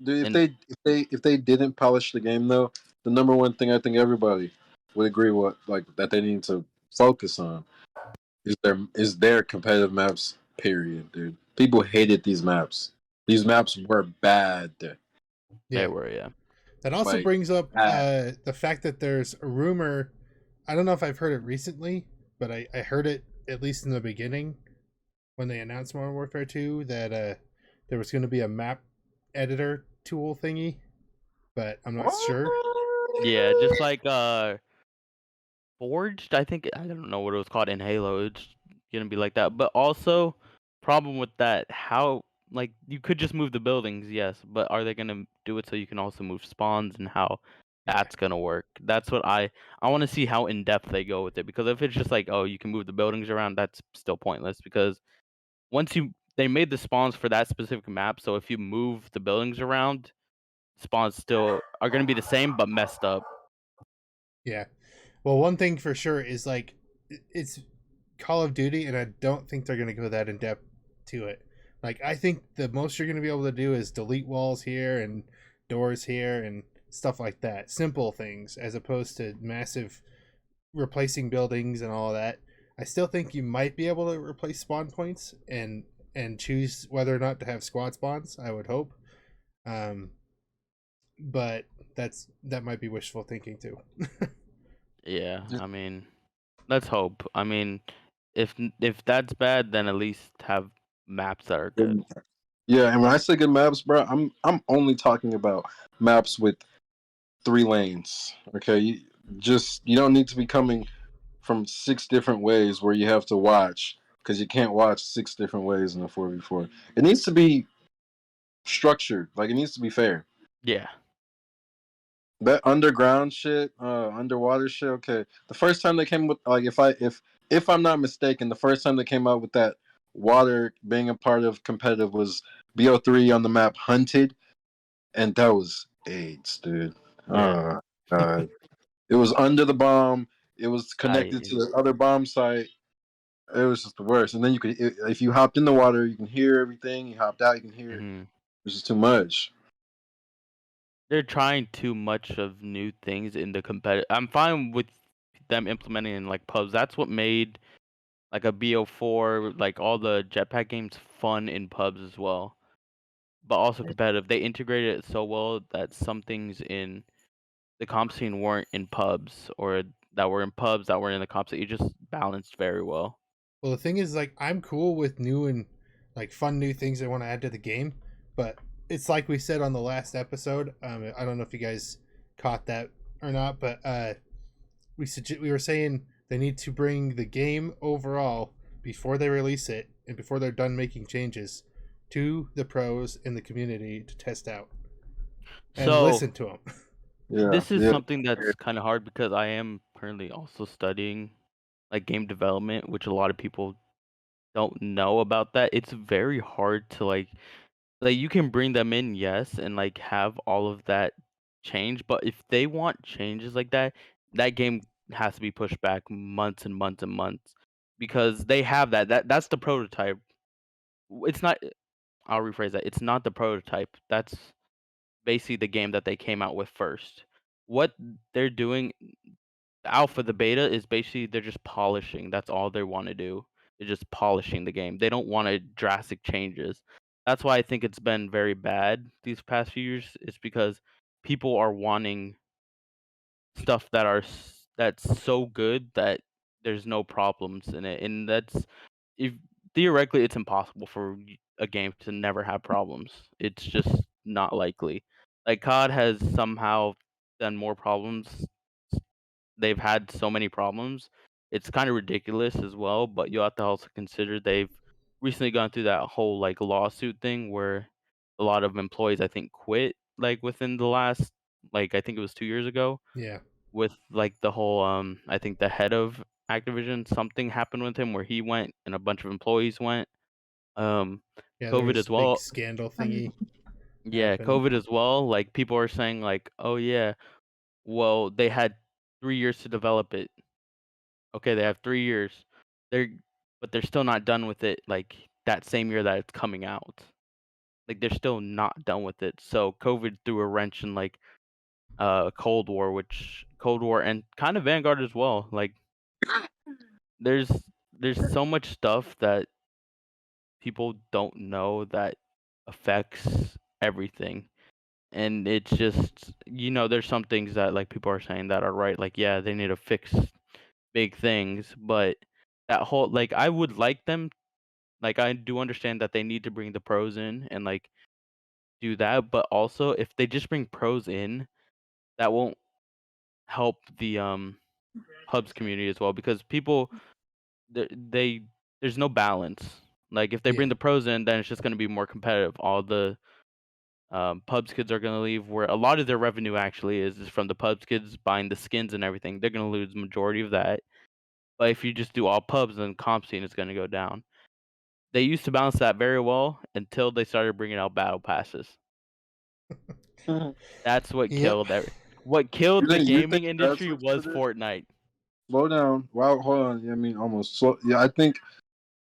Dude, And- if they didn't polish the game though, the number one thing I think everybody would agree that they need to focus on is their competitive maps. Period, dude. People hated these maps. These maps were bad. Yeah. They were, yeah. That also Like, brings up the fact that there's a rumor. I don't know if I've heard it recently, but I heard it at least in the beginning when they announced Modern Warfare 2 that there was going to be a map editor tool thingy, but I'm not sure. Yeah, just like Forged, I think I don't know what it was called in Halo. It's gonna be like that. But also, problem with that, how like you could just move the buildings, yes, but are they gonna do it so you can also move spawns and how Yeah. that's gonna work? That's what I want to see how in depth they go with it because if it's just like oh you can move the buildings around, that's still pointless because once you they made the spawns for that specific map, so if you move the buildings around, spawns still are gonna be the same but messed up. Yeah. Well, one thing for sure is like it's Call of Duty, and I don't think they're going to go that in depth to it. Like, I think the most you're going to be able to do is delete walls here and doors here and stuff like that. Simple things as opposed to massive replacing buildings and all that. I still think you might be able to replace spawn points and choose whether or not to have squad spawns. I would hope, um, but that might be wishful thinking too. Yeah, Yeah. I mean, let's hope. I mean, if that's bad, then at least have maps that are good. Yeah, and when I say good maps, bro, I'm only talking about maps with 3 lanes. Okay, you don't need to be coming from 6 different ways where you have to watch because you can't watch 6 different ways in a 4v4. It needs to be structured, like it needs to be fair. Yeah. That underground shit, underwater shit. Okay, the first time they came with like if I'm not mistaken, the first time they came out with that water being a part of competitive was BO3 on the map Hunted, and that was AIDS, dude. Yeah. Oh god, it was under the bomb. It was connected I to the other bomb site. It was just the worst. And then you could, if you hopped in the water, you can hear everything. You hopped out, you can hear it. mhm. It's just too much. They're trying too much of new things in the competitive. I'm fine with them implementing in like pubs. That's what made like a BO4, like all the jetpack games fun in pubs as well. But also competitive. They integrated it so well that some things in the comp scene weren't in pubs or that were in pubs that were in the comp scene. It just balanced very well. Well, the thing is, like, I'm cool with new and like fun new things I want to add to the game, but it's like we said on the last episode. I don't know if you guys caught that or not, but we were saying they need to bring the game overall before they release it and before they're done making changes to the pros in the community to test out and So listen to them. Yeah, this is yeah. something that's kind of hard because I am currently also studying like game development, which a lot of people don't know about that. It's very hard to like you can bring them in, yes, and like have all of that change, but if they want changes like that, that game has to be pushed back months and months and months because they have that's the prototype. It's not I'll rephrase that. It's not the prototype. That's basically the game that they came out with first. What they're doing, the alpha, the beta is basically they're just polishing. That's all they want to do. They're just polishing the game. They don't want to drastic changes. That's why I think it's been very bad these past few years. It's because people are wanting stuff that's so good that there's no problems in it, and that's if theoretically it's impossible for a game to never have problems. It's just not likely. Like COD has somehow done more problems. They've had so many problems. It's kind of ridiculous as well, but you have to also consider they've recently gone through that whole like lawsuit thing where a lot of employees I think quit like within the last like I think it was 2 years ago Yeah, with like the whole I think the head of Activision something happened with him where he went and a bunch of employees went. Um yeah, there COVID was as a big well. scandal thingy Yeah, happened. COVID as well. Like people are saying like, "Oh yeah, well they had 3 years to develop it." Okay, they have 3 years. They're but they're still not done with it like that same year that it's coming out. Like they're still not done with it. So COVID threw a wrench in like Cold War, which Cold War and kind of Vanguard as well. Like there's there's so much stuff that people don't know that affects everything. And it's just there's some things that like people are saying that are right. Like yeah, they need to fix big things, but that whole like I would like them like I do understand that they need to bring the pros in and like do that, but also if they just bring pros in, that won't help the pubs community as well, because people there's no balance. Like if they bring Yeah. the pros in, then it's just going to be more competitive. All the pubs kids are going to leave, where a lot of their revenue actually is from the pubs kids buying the skins and everything. They're going to lose majority of that. But if you just do all pubs, then comp scene is going to go down. They used to balance that very well until they started bringing out battle passes. That's what Yep. killed what killed the You think gaming that's industry what was did it? Fortnite. Slow down. Wow, hold on. I mean, almost. Slow. Yeah, I think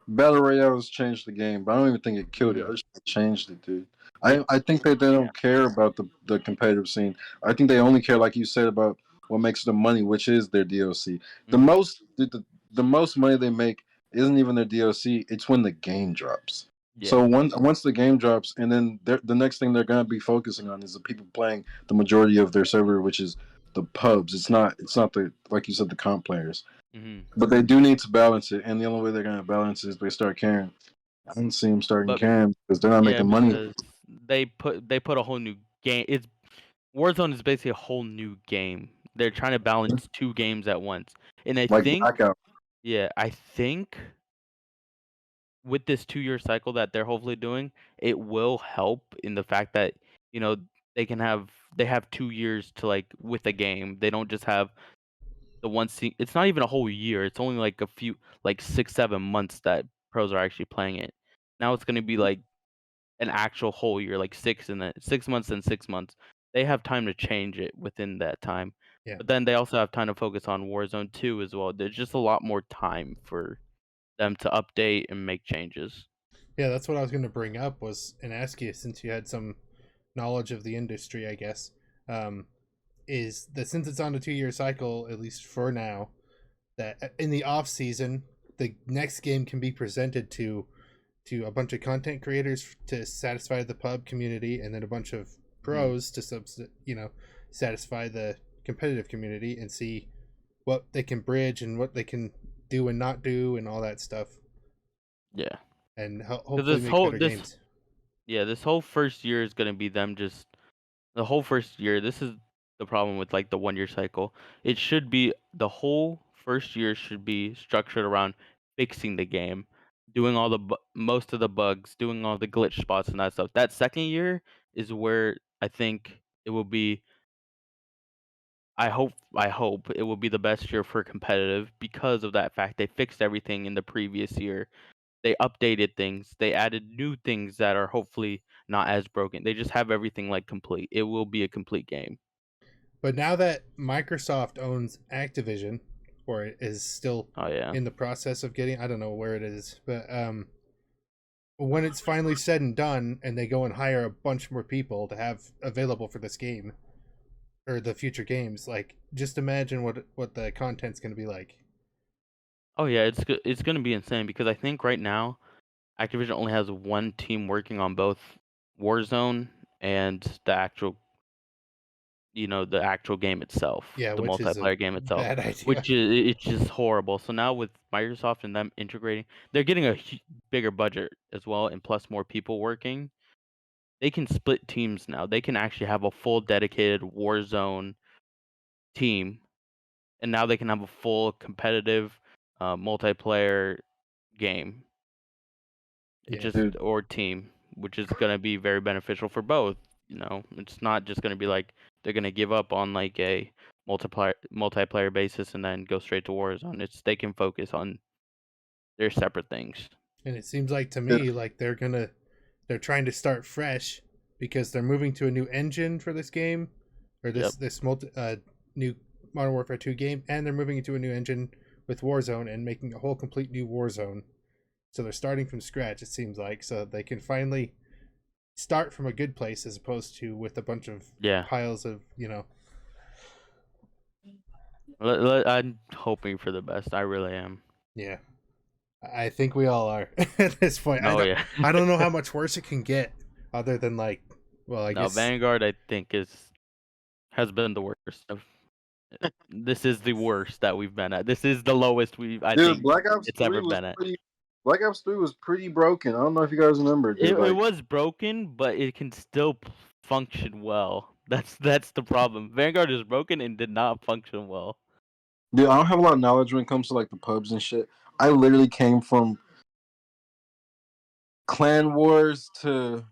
Battle Royales changed the game, but I don't even think it killed it. I just think it changed it, dude. I think that they don't care about the competitive scene. I think they only care, like you said, about what makes them money, which is their DLC. The Mhm. most the most money they make isn't even their DLC. It's when the game drops. Yeah. So once the game drops, and then the next thing they're gonna be focusing on is the people playing the majority of their server, which is the pubs. It's not the, like you said, the comp players. Mhm. But they do need to balance it, and the only way they're gonna balance it is they start caring. I don't see them starting But caring because they're not yeah, making money. because they put a whole new game. It's Warzone is basically a whole new game. They're trying to balance two games at once. And I Like think Blackout. I think with this 2-year cycle that they're hopefully doing, it will help in the fact that, you know, they have 2 years to, like, with the game. They don't just have the it's not even a whole year. It's only like a few, like 6, 7 months that pros are actually playing it. Now it's gonna be like an actual whole year, like 6 months and 6 months. They have time to change it within that time. Yeah. But then they also have time to focus on Warzone 2 as well. There's just a lot more time for them to update and make changes. Yeah, that's what I was going to bring up was and ask you, since you had some knowledge of the industry, I guess, is that since it's on a 2-year cycle, at least for now, that in the off season, the next game can be presented to a bunch of content creators to satisfy the pub community, and then a bunch of pros to satisfy the competitive community and see what they can bridge and what they can do and not do and all that stuff, Yeah. and hopefully make better games. Yeah, this whole first year is gonna be them just the whole first year. This is the problem with like the 1-year cycle. It should be the whole first year should be structured around fixing the game, doing all the most of the bugs, doing all the glitch spots and that stuff. That second year is where I think it will be. I hope it will be the best year for competitive because of that fact. They fixed everything in the previous year. They updated things. They added new things that are hopefully not as broken. They just have everything like complete. It will be a complete game. But now that Microsoft owns Activision, or is still Oh yeah. in the process of getting, I don't know where it is, but when it's finally said and done, and they go and hire a bunch more people to have available for this game or the future games, like just imagine what the content's going to be like. Oh yeah, it's gonna be insane because I think right now Activision only has one team working on both Warzone and the actual game itself, Yeah, the which is a multiplayer game itself, bad idea. which is it's just horrible. So now with Microsoft and them integrating, they're getting a bigger budget as well, and plus more people working. They can split teams now. They can actually have a full dedicated Warzone team, and now they can have a full competitive multiplayer game. It Yeah. just or team, which is gonna be very beneficial for both. It's not just gonna be like they're gonna give up on like a multiplayer basis and then go straight to Warzone. They can focus on their separate things. And it seems like to me like they're trying to start fresh because they're moving to a new engine for this game, or this new Modern Warfare 2 game, and they're moving into a new engine with Warzone and making a whole complete new Warzone. So they're starting from scratch, it seems like, so they can finally start from a good place as opposed to with a bunch of piles of, I'm hoping for the best. I really am. Yeah. I think we all are at this point. Yeah. I don't know how much worse it can get other than I guess Vanguard I think has been the worst. This is the worst that we've been at. This is the lowest I think Black Ops it's ever been at. Black Ops 3 was pretty broken. I don't know if you guys remember. It was broken, but it can still function well. That's the problem. Vanguard is broken and did not function well. Dude, I don't have a lot of knowledge when it comes to like the pubs and shit. I literally came from Clan Wars to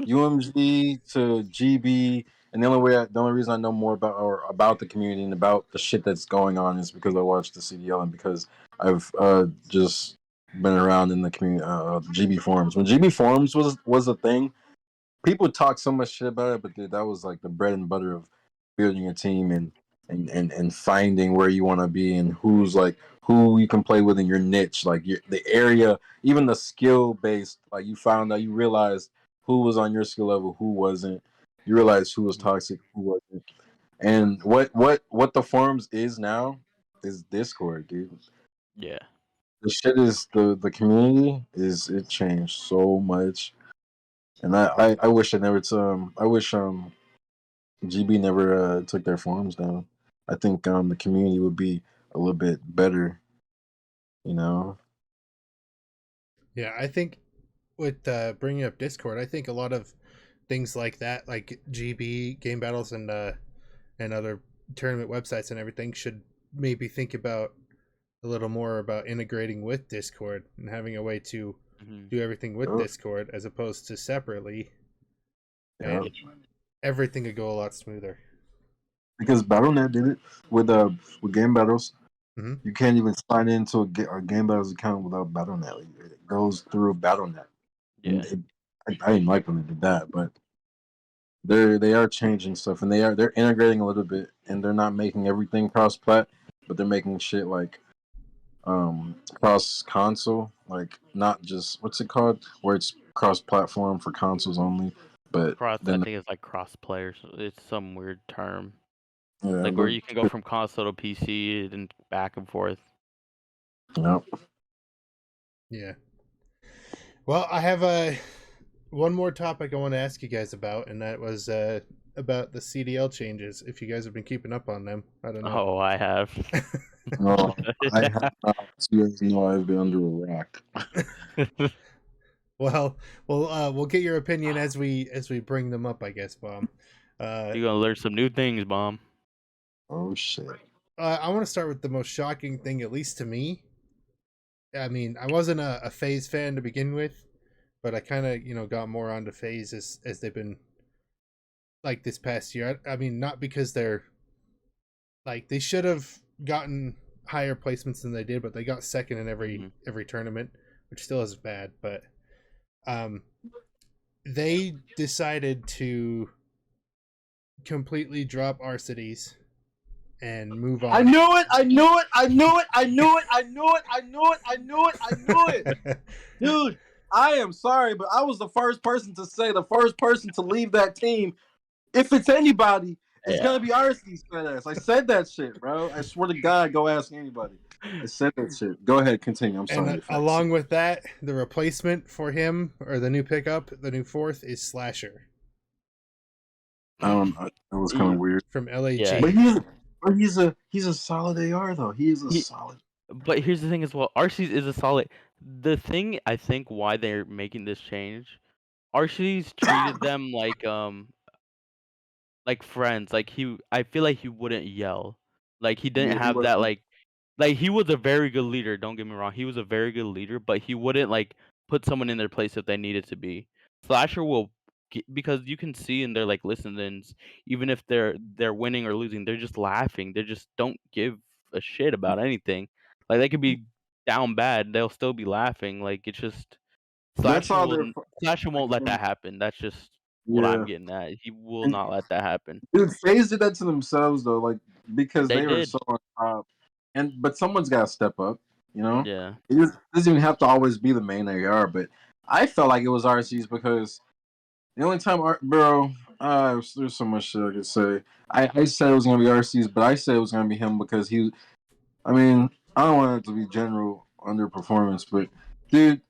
UMG to GB, and the only reason I know more about the community and about the shit that's going on is because I watched the CDL and because I've just been around in the community, GB forums. When GB forums was a thing, people talk so much shit about it, but dude, that was like the bread and butter of building a team and finding where you want to be and who's like who you can play with in your niche, like the area, even the skill based. Like you found out, you realized who was on your skill level, who wasn't. You realized who was toxic, who wasn't. And what the forums is now is Discord, dude. Yeah. The shit is the community is it changed so much. And I wish I wish GB never took their forums down. I think the community would be a little bit better, you know. Yeah, I think with bringing up Discord, I think a lot of things like that, like GB game battles and other tournament websites and everything, should maybe think about a little more about integrating with Discord and having a way to do everything with Discord as opposed to separately, Yeah. and everything could go a lot smoother. Because BattleNet did it with game battles. Mhm. You can't even sign into a game battles account without BattleNet. It goes through BattleNet. Yeah. I didn't like when they did that, but they are changing stuff and they're integrating a little bit and they're not making everything cross plat, but they're making shit like cross console, like not just what's it called, where it's cross platform for consoles only, but I then think it's like cross players. It's some weird term. yeah, Like where you can go from console to PC and back and forth. Yep. Yeah. Well, I have one more topic I want to ask you guys about, and that was about the CDL changes. If you guys have been keeping up on them, I don't know. Oh, I have. No, I have not. You guys know I've been under a rock. Well, we'll get your opinion as we bring them up, I guess, Bomb. You're gonna learn some new things, Bomb. Oh shit. I want to start with the most shocking thing, at least to me. I mean, I wasn't a FaZe fan to begin with, but I kind of got more onto FaZe as they've been like this past year. I mean, not because they're like they should have gotten higher placements than they did, but they got second in every tournament, which still isn't bad. But they decided to completely drop Arcades and move on. I knew it. Dude, I am sorry, but I was the first person to leave that team. If it's anybody, it's gonna be Arceus fat. I said that shit, bro. I swear to God, go ask anybody. I said that shit. Go ahead, continue. I'm sorry. And along with that, the replacement for him, or the new pickup, the new fourth, is Slasher. That was kind of weird. From LAG. Yeah. But he's a solid AR though. He is a solid. But here's the thing as well. Arceus is a solid. The thing I think why they're making this change, Arceus treated them like friends. I feel like he wouldn't yell. Like he didn't Yeah, he have that wasn't. like he was a very good leader. Don't get me wrong. He was a very good leader, but he wouldn't like put someone in their place if they needed to be. Slasher will because you can see in their like listen-ins, even if they're winning or losing, they're just laughing. They just don't give a shit about anything. Like they could be down bad, they'll still be laughing. Like it's just That's Slasher all will they're. Slasher won't let that happen. That's just what I'm getting at. He will And not let that happen. dude, FaZe did that to themselves though, like because They they were did. so on top. But someone's got to step up, you know. Yeah. It doesn't even have to always be the main AR, but I felt like it was RC's because the only time, bro, there's so much shit I could say. I said it was gonna be RC's, but I said it was gonna be him because he. I mean, I don't want it to be general underperformance, but dude,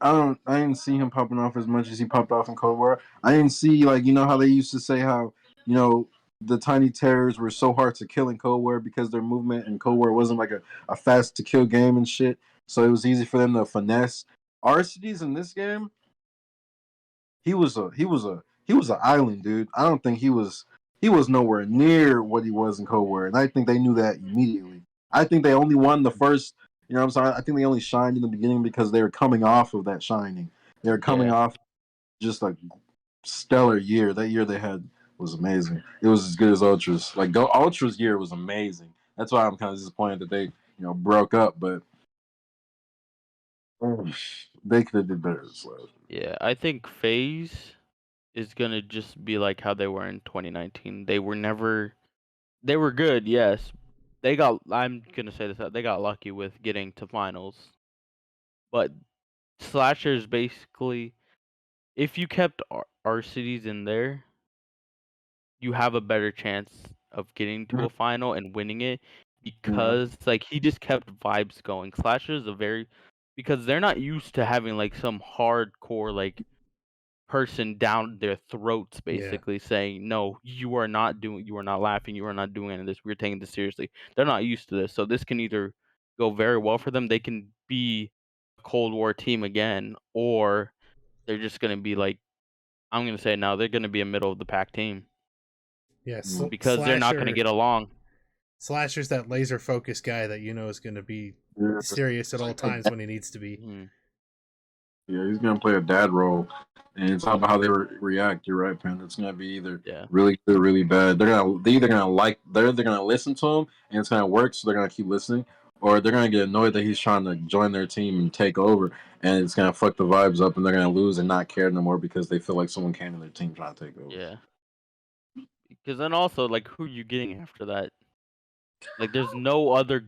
I didn't see him popping off as much as he popped off in Cold War. I didn't see like how they used to say how the tiny terrors were so hard to kill in Cold War because their movement in Cold War wasn't like a fast to kill game and shit. So it was easy for them to finesse. Arcides in this game, he was an island, dude. I don't think he was he was nowhere near what he was in Cold War, and I think they knew that immediately. I think they only won the first. You know what I'm saying? I think they only shined in the beginning because they were coming off of that shining. They were coming off just a stellar year. That year they had was amazing. It was as good as Ultras. Like Ultras year was amazing. That's why I'm kind of disappointed that they broke up, but they could have did better this last. Yeah, I think FaZe is gonna just be like how they were in 2019. They were good, yes. I'm gonna say this, they got lucky with getting to finals. But Slashers basically, if you kept our cities in there, you have a better chance of getting to a final and winning it because like he just kept vibes going. Slashers because they're not used to having like some hardcore like person down their throats basically saying no, you are not laughing, you are not doing any of this, we're taking this seriously. They're not used to this, so this can either go very well for them, they can be a Cold War team again, or they're just going to be like, I'm going to say now they're going to be a middle of the pack team because they're not going to get along. Slasher's that laser focused guy that is going to be serious at all times when he needs to be. Yeah, he's gonna play a dad role, and it's all about how they react. You're right, Panda. It's gonna be either really good, or really bad. They're either gonna listen to him, and it's gonna work, so they're gonna keep listening, or they're gonna get annoyed that he's trying to join their team and take over, and it's gonna fuck the vibes up, and they're gonna lose and not care no more because they feel like someone came in their team trying to take over. Yeah, because then also like, who are you getting after that? Like, there's no other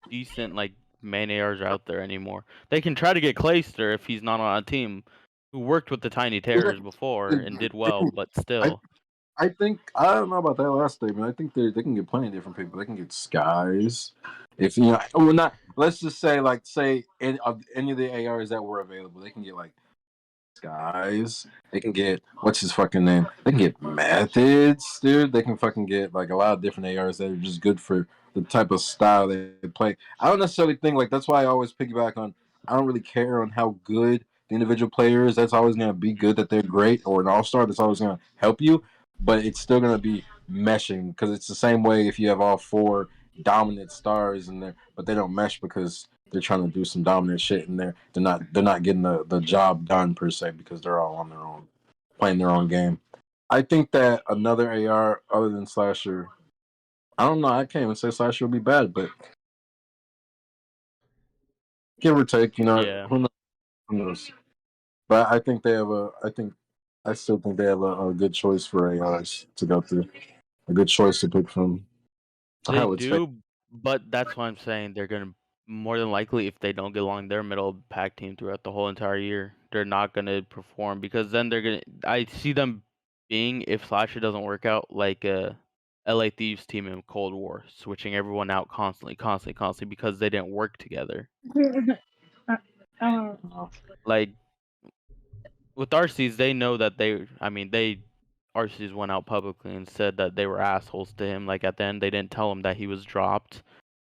decent like main ARs out there anymore. They can try to get Clayster if he's not on a team who worked with the Tiny Terrors before and did well, but still. I think I don't know about that last statement. I think they can get plenty of different people. They can get Skies, if not. Let's just say any of the ARs that were available, they can get like Skies. They can get what's his fucking name. They can get Methods, dude. They can fucking get like a lot of different ARs that are just good for the type of style they play. I don't necessarily think like that's why I always piggyback on. I don't really care on how good the individual player is. That's always gonna be good that they're great, or an all-star that's always gonna help you. But it's still gonna be meshing because it's the same way if you have all four dominant stars in there, but they don't mesh because they're trying to do some dominant shit in there. They're not getting the job done per se because they're all on their own, playing their own game. I think that another AR other than Slasher, I don't know. I can't even say Slasher will be bad, but give or take, who knows? But I think they have I still think they have a good choice for ARs to go through. A good choice to pick from. They do, but that's why I'm saying they're gonna more than likely, if they don't get along, they're middle of the pack team throughout the whole entire year. They're not gonna perform because then I see them being, if Slasher doesn't work out, like a LA Thieves team in Cold War, switching everyone out constantly because they didn't work together. Like with RCs, they know that RCs went out publicly and said that they were assholes to him. Like at the end, they didn't tell him that he was dropped.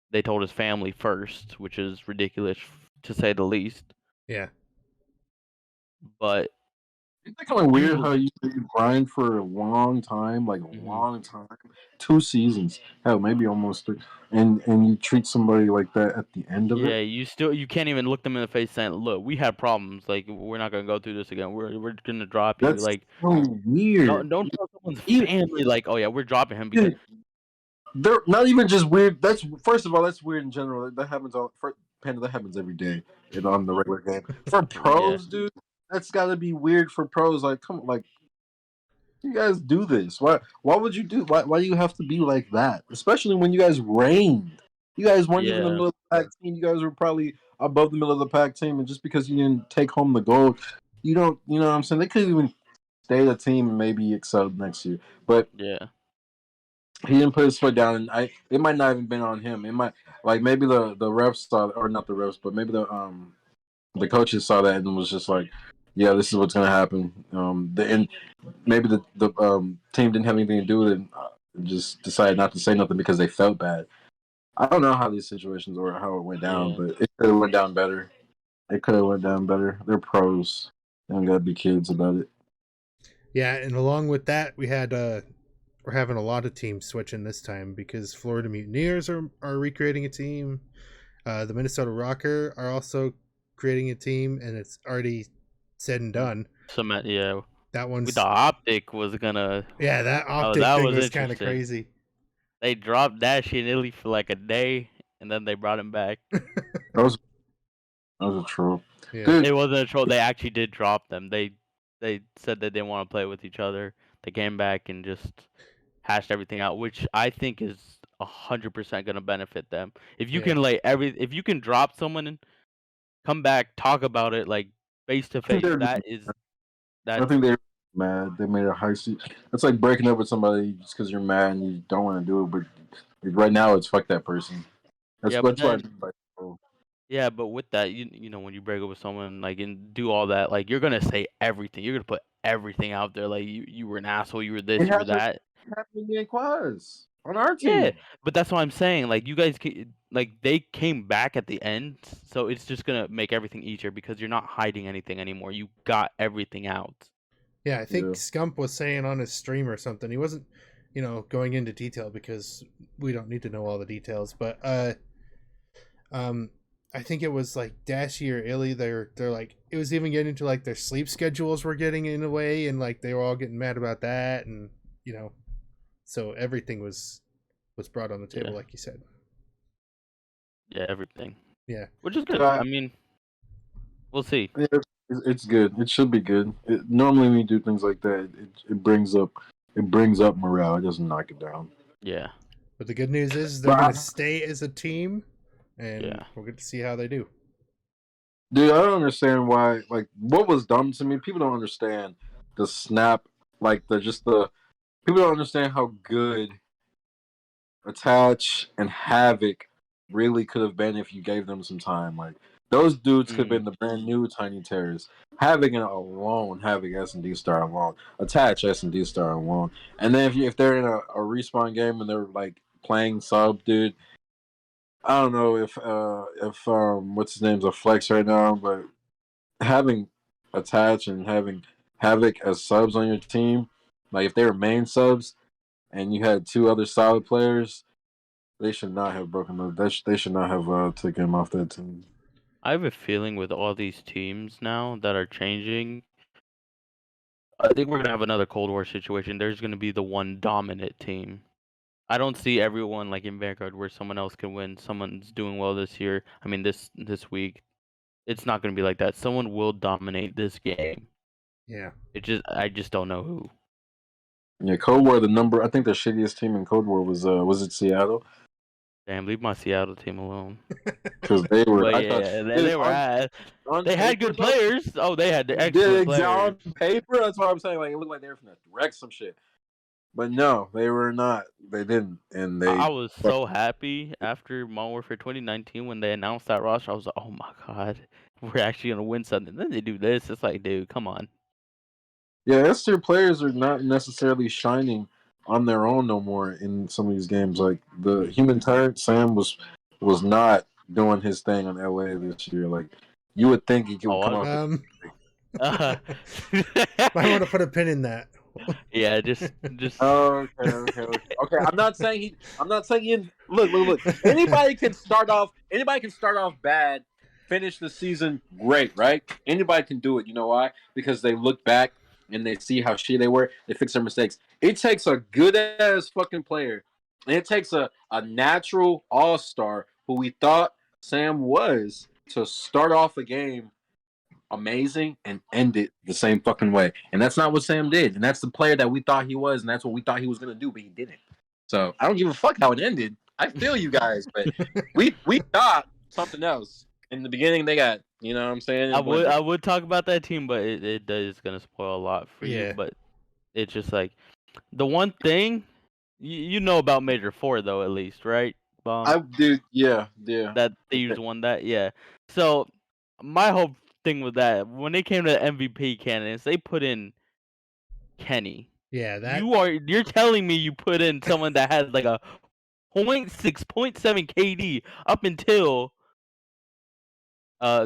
They told his family first, which is ridiculous to say the least. Yeah. But it's kind of weird how you grind for a long time, like a long time, 2 seasons, hell, maybe almost 3, and you treat somebody like that at the end of it. Yeah, you can't even look them in the face saying, "Look, we had problems. Like we're not gonna go through this again. We're gonna drop you." That's like so weird. Don't tell someone's family like, "Oh yeah, we're dropping him," because they're not even just weird. That's first of all, that's weird in general. That happens Panda. That happens every day on the regular game. For pros, dude, that's got to be weird for pros. Like, come on, like, you guys do this. Why would you do? Why do you have to be like that? Especially when you guys reigned. You guys weren't even in the middle of the pack team. You guys were probably above the middle of the pack team, and just because you didn't take home the gold, you don't. You know what I'm saying? They could even stay the team and maybe excel next year. But he didn't put his foot down, and it might not even been on him. It might maybe the refs saw, or not the refs, but maybe the coaches saw that and was just like, yeah, this is what's gonna happen. And maybe the team didn't have anything to do with it, and just decided not to say nothing because they felt bad. I don't know how these situations or how it went down, but it could have went down better. They're pros. They don't gotta be kids about it. Yeah, and along with that, we had we're having a lot of teams switching this time because Florida Mutineers are recreating a team. The Minnesota Rocker are also creating a team, and it's already said and done. Yeah. That We one's thought Optic was gonna. yeah. That Optic that thing was was kind of interesting. crazy. They dropped Dashy in Italy for like a day, and then they brought him back. That was a troll. Yeah. Dude, It wasn't a troll. They actually did drop them. They said that they didn't want to play with each other. They came back and just hashed everything out, which I think is 100% gonna benefit them. If you Yeah. can if you can drop someone and come back, talk about it like face to face, I think they're mad. They made a high seat. It's like breaking up with somebody just because you're mad and you don't want to do it. But right now, it's fuck that person. That's Yeah, but that's what I then mean by troll. yeah, but with that, you know, when you break up with someone like and do all that, like you're gonna say everything. You're gonna put everything out there. Like you were an asshole. You were this. It You were happened, that. happened in Quaz on our Yeah, team. but that's what I'm saying. Like you guys, like they came back at the end, so it's just gonna make everything easier because you're not hiding anything anymore. You got everything out. Yeah, I think Yeah. Scump was saying on his stream or something. He wasn't, going into detail because we don't need to know all the details. But I think it was like Dashy or Illy. They're like it was even getting into like their sleep schedules were getting in a way, and like they were all getting mad about that, and so everything was brought on the table, Yeah. like you said. Yeah, everything. Yeah, Which is good. Yeah. I mean, we'll see. Yeah, it's good. It should be good. Normally, when you do things like that, it brings up morale. It doesn't knock it down. Yeah. but the good news is they're But going to stay as a team, and Yeah. we'll get to see how they do. Dude, I don't understand why. Like, what was dumb to me? People don't understand the snap. Like the people don't understand how good Attach and Havoc really could have been if you gave them some time. Like those dudes could have been the brand new Tiny Terrors. Havoc S&D star alone, Attach S&D star alone, and then if they're in a respawn game and they're like playing sub, dude. I don't know if what's his name's a flex right now, but having Attach and having Havoc as subs on your team, like if they were main subs and you had two other solid players, they should not have broken up. They should not have taken him off that team. I have a feeling with all these teams now that are changing, I think we're gonna have another Cold War situation. There's gonna be the one dominant team. I don't see everyone like in Vanguard where someone else can win. Someone's doing well this year. I mean this week. It's not gonna be like that. Someone will dominate this game. Yeah. I just don't know who. Yeah, Cold War. I think the shittiest team in Cold War was it Seattle? Damn, leave my Seattle team alone. Because they were. But I thought, yeah, they were ass. on They had paper, good players. Oh, they had the excellent players. on paper, that's what I'm saying. Like it looked like they were gonna wreck some shit, but no, they were not. They didn't, and they. I was so happy after Modern Warfare 2019 when they announced that roster. I was like, oh my god, we're actually gonna win something. Then they do this. It's like, dude, come on. Yeah, S tier players are not necessarily shining on their own no more in some of these games. Like the Human Tyrant Sam was not doing his thing on LA this year. Like you would think he could come out. I want to put a pin in that. Yeah, just. Okay. I'm not saying he. Look. Anybody can start off bad, finish the season great, right? Anybody can do it. You know why? Because they look back and they see how shitty they were. They fix their mistakes. It takes a good ass fucking player, and it takes a natural all-star who we thought Sam was to start off a game amazing and end it the same fucking way. And that's not what Sam did. And that's the player that we thought he was, and that's what we thought he was gonna do, but he didn't. So I don't give a fuck how it ended. I feel you guys, but we thought something else. In the beginning they got, you know what I'm saying? I would talk about that team, but it is gonna spoil a lot for you. But it's just like the one thing you know about Major 4 though, at least, right? Bomb? I did, yeah. That Thieves won that, yeah. So my whole thing with that, when they came to MVP candidates, they put in Kenny. Yeah, that you're telling me you put in someone that had like a 0.6, 0.7 KD up until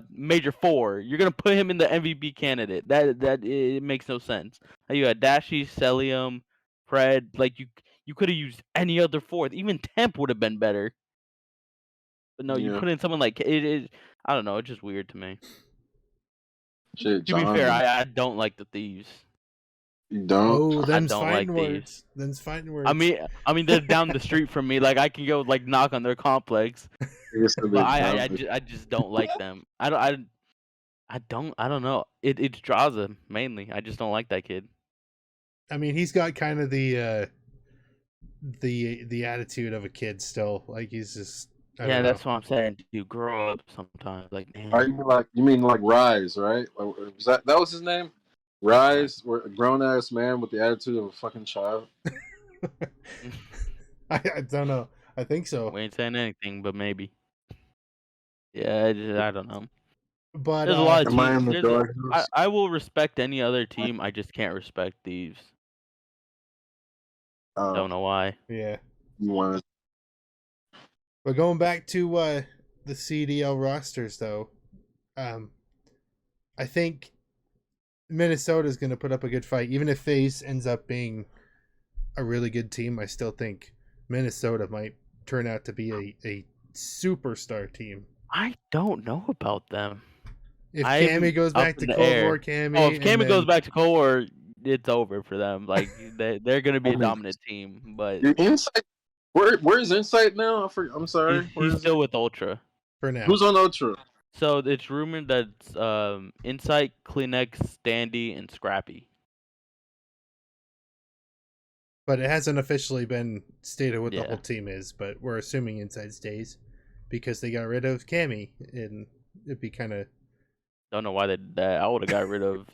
Major 4. You're gonna put him in the MVP candidate. That it makes no sense. You got Dashy, Celium, Fred. Like You could have used any other fourth. Even Temp would have been better. But no, you Yeah. put in someone like it is. I don't know. It's just weird to me. Shit, To be fair, Donovan. I don't like the Thieves. You don't? Oh, them's don't fighting like these. words. Them's fighting words. I mean, they're down the street from me. Like I can go like knock on their complex. It's a bit But I dumb. just don't like them. I don't know. It's Draza mainly. I just don't like that kid. I mean, he's got kind of the attitude of a kid still. Like he's just. I Yeah, don't that's know. what I'm saying. You grow up sometimes. Like, Oh, man. you mean like Rise, right? Was that was his name? Rise, a grown ass man with the attitude of a fucking child. I don't know. I think so. We ain't saying anything, but maybe. Yeah, I don't know. But There's a lot of Am I teams. in the dark? I will respect any other team. I just can't respect Thieves. Don't know why. yeah. You want But going back to the CDL rosters, though, I think Minnesota's going to put up a good fight. Even if FaZe ends up being a really good team, I still think Minnesota might turn out to be a superstar team. I don't know about them. If I'm Cammy goes up back in to the Cold air. War Cammy, Oh, if and Cammy then- goes back to Cold War, it's over for them. Like they're gonna be a dominant team, but your Insight? Where's Insight now? I'm sorry. Where he's is still he? with Ultra. for now. Who's on Ultra? So it's rumored that Insight, Kleenex, Standy, and Scrappy. But it hasn't officially been stated what the Yeah. whole team is, but we're assuming Inside stays because they got rid of Cammy, and it'd be kind of. Don't know why they did that. I would have got rid of.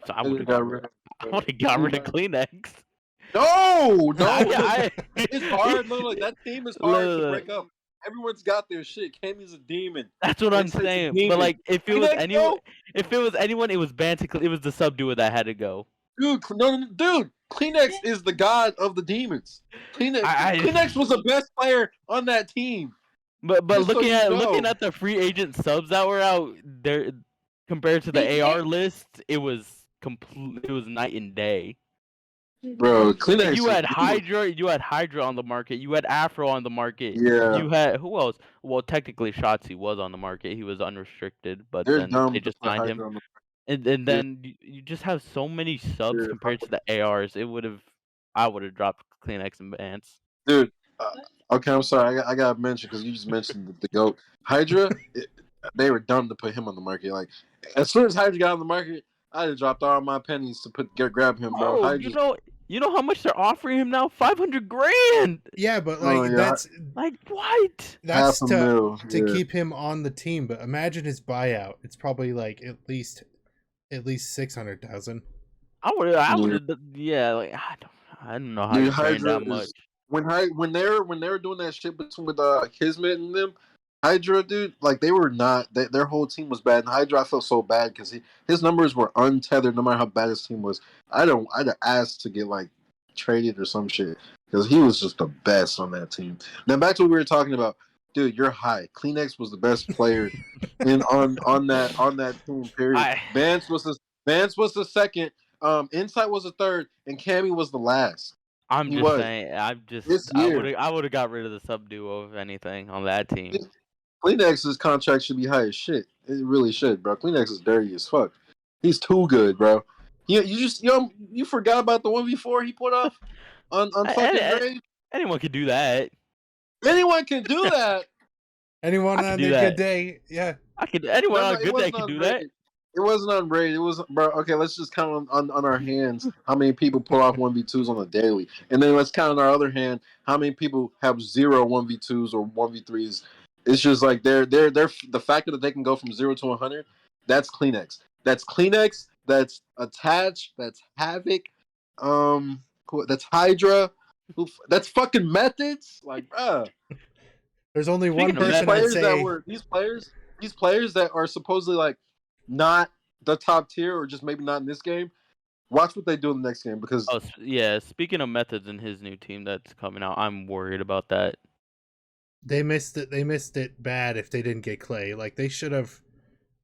I would have got got rid. I would have got rid of Kleenex. No, no. I- It's hard. No, like that team is hard to Look. break up. Everyone's got their shit. Cammy's a demon. That's what I'm Insight's a saying. demon. But like, if it was Kleenex, anyone, though? it was Bantic. It was the sub duo that had to go. Dude, dude. Kleenex is the god of the demons. Kleenex, I- Kleenex was the best player on that team. But Just so looking you at know. the free agent subs that were out there compared to the AR list, it was It was night and day. Bro, Kleenex. You had Hydra on the market. You had Afro on the market. Yeah. You had who else? Well, technically, Shotzi was on the market. He was unrestricted, but They're then dumb. they to just put signed Hydra him. on the- And then you just have so many subs Yeah. compared to the ARs. I would have dropped Kleenex and Vance. Dude, okay, I'm sorry. I got to mention because you just mentioned the GOAT. Hydra, they were dumb to put him on the market. Like, as soon as Hydra got on the market, I just dropped all my pennies to grab him, bro. Oh, Hydra, you know how much they're offering him now? $500,000. Yeah, but like Oh, yeah. that's Like what? that's half a mil. to yeah. keep him on the team. But imagine his buyout; it's probably like at least 600,000. I would, yeah. Like I don't know how Dude, you're paying Hydra that much. is- when they were doing that shit between with Kismet and them, Hydra, dude, like they were not. Their whole team was bad. And Hydra, I felt so bad because his numbers were untethered. No matter how bad his team was, I'd have asked to get like traded or some shit because he was just the best on that team. Now back to what we were talking about, dude. You're high. Kleenex was the best player on that team. Period. Vance was the second. Insight was the third, and Cammy was the last. I'm He just was. saying. This I year. would have got rid of the sub duo if anything on that team. Kleenex's contract should be high as shit. It really should, bro. Kleenex is dirty as fuck. He's too good, bro. You forgot about the 1v4 he put up on fucking Raid? Anyone could do that. Anyone can do that. Anyone I can on do their that. good day, yeah. Anyone No, on it a good day wasn't can on do Raid. that. It wasn't on Raid. It was, bro. Okay, let's just count on our hands how many people pull off 1v2s on a daily, and then let's count on our other hand how many people have 0 1v2s or 1v3s. It's just like they're the factor that they can go from 0 to 100. That's Kleenex. That's Kleenex. That's Attach. That's Havoc. That's Hydra. That's fucking Methods. Like, bruh. There's only Speaking one of person I'd Players say. that were these players that are supposedly like not the top tier or just maybe not in this game. Watch what they do in the next game because Oh yeah. Speaking of Methods in his new team that's coming out, I'm worried about that. They missed it. They missed it bad if they didn't get Clay. Like they should have.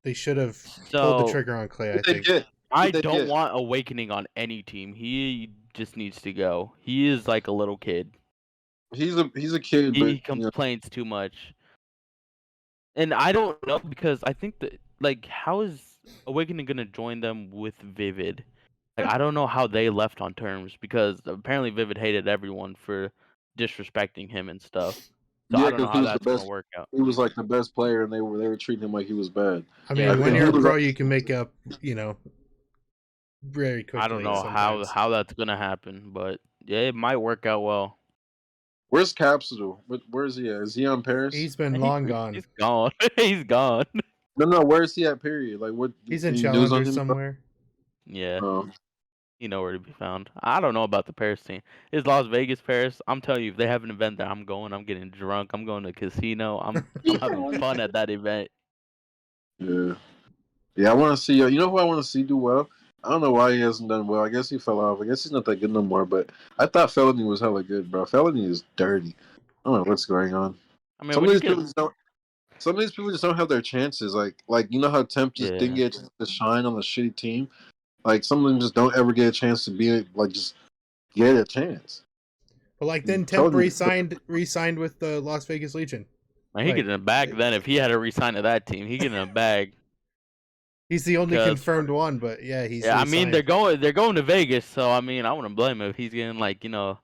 They should have pulled the So trigger on Clay. I what they think. get. I they don't get. want Awakening on any team. He just needs to go. He is like a little kid. He's a kid, He but complains too much. And I don't know because I think that like how is Awakening gonna join them with Vivid? Like I don't know how they left on terms because apparently Vivid hated everyone for disrespecting him and stuff. So yeah, I don't know because he how was the that's gonna best. work out. He was like the best player, and they were treating him like he was bad. I mean, Yeah, when and you're he a was pro, like- you can make up, very quickly. I don't know sometimes. how that's gonna happen, but yeah, it might work out well. Where's Capsule? Where is he at? Is he on Paris? He's been long gone. He's gone. He's gone. No. Where is he at? Period. Like what? He's in any news on Challengers him? somewhere. Yeah, Oh. you know where to be found. I don't know about the Paris team. It's Las Vegas, Paris. I'm telling you, if they have an event there, I'm going. I'm getting drunk. I'm going to a casino. I'm having fun at that event. Yeah. Yeah, I want to see. You know who I want to see do well? I don't know why he hasn't done well. I guess he fell off. I guess he's not that good no more. But I thought Felony was hella good, bro. Felony is dirty. I don't know what's going on. I mean, Some when of you these people just don't. Some of these people just don't have their chances. Like you know how Temp just didn't Yeah. get to shine on the shitty team. Like some of them just don't ever get a chance to be like just get a chance. But like then Told Temp you. re-signed with the Las Vegas Legion. Man, he Like, get in a bag then. If he had to resign to that team, he get in a bag. He's the only Because- confirmed one, but yeah, he's Yeah, I mean re-signed. they're going to Vegas, so I mean I wouldn't blame him if he's getting like a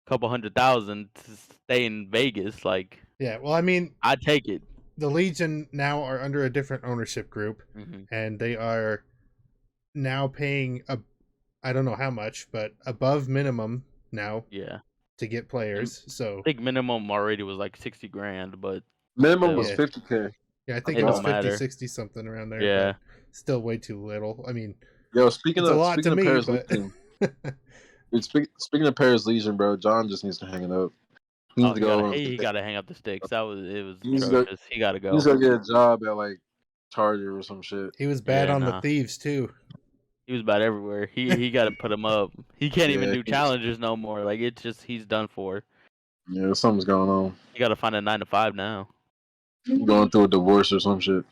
couple $100,000 to stay in Vegas. Like Yeah, well, I mean, I'd take it. the Legion now are under a different ownership group, and they are now paying I don't know how much, but above minimum now Yeah, to get players. So I think minimum already was like 60 grand, but Minimum was Yeah. 50K. yeah, I think It it was don't 50, matter. 60 something around there. Yeah. but still way too little. I mean, Yo, speaking it's a of lot to me, Paris but Legion, dude, speaking of Paris Legion, bro, John just needs to hang it up. He needs to go. he gotta hang up the sticks. It was He needs to go- atrocious. He gotta He go. needs to get a job at like Charger or some shit. he was bad Yeah, on nah. the Thieves too. He was bad everywhere. He got to put him up. He can't even Yeah, do challenges no more. Like it's just he's done for. Yeah, something's going on. He got to find a 9 to 5 now. Going through a divorce or some shit.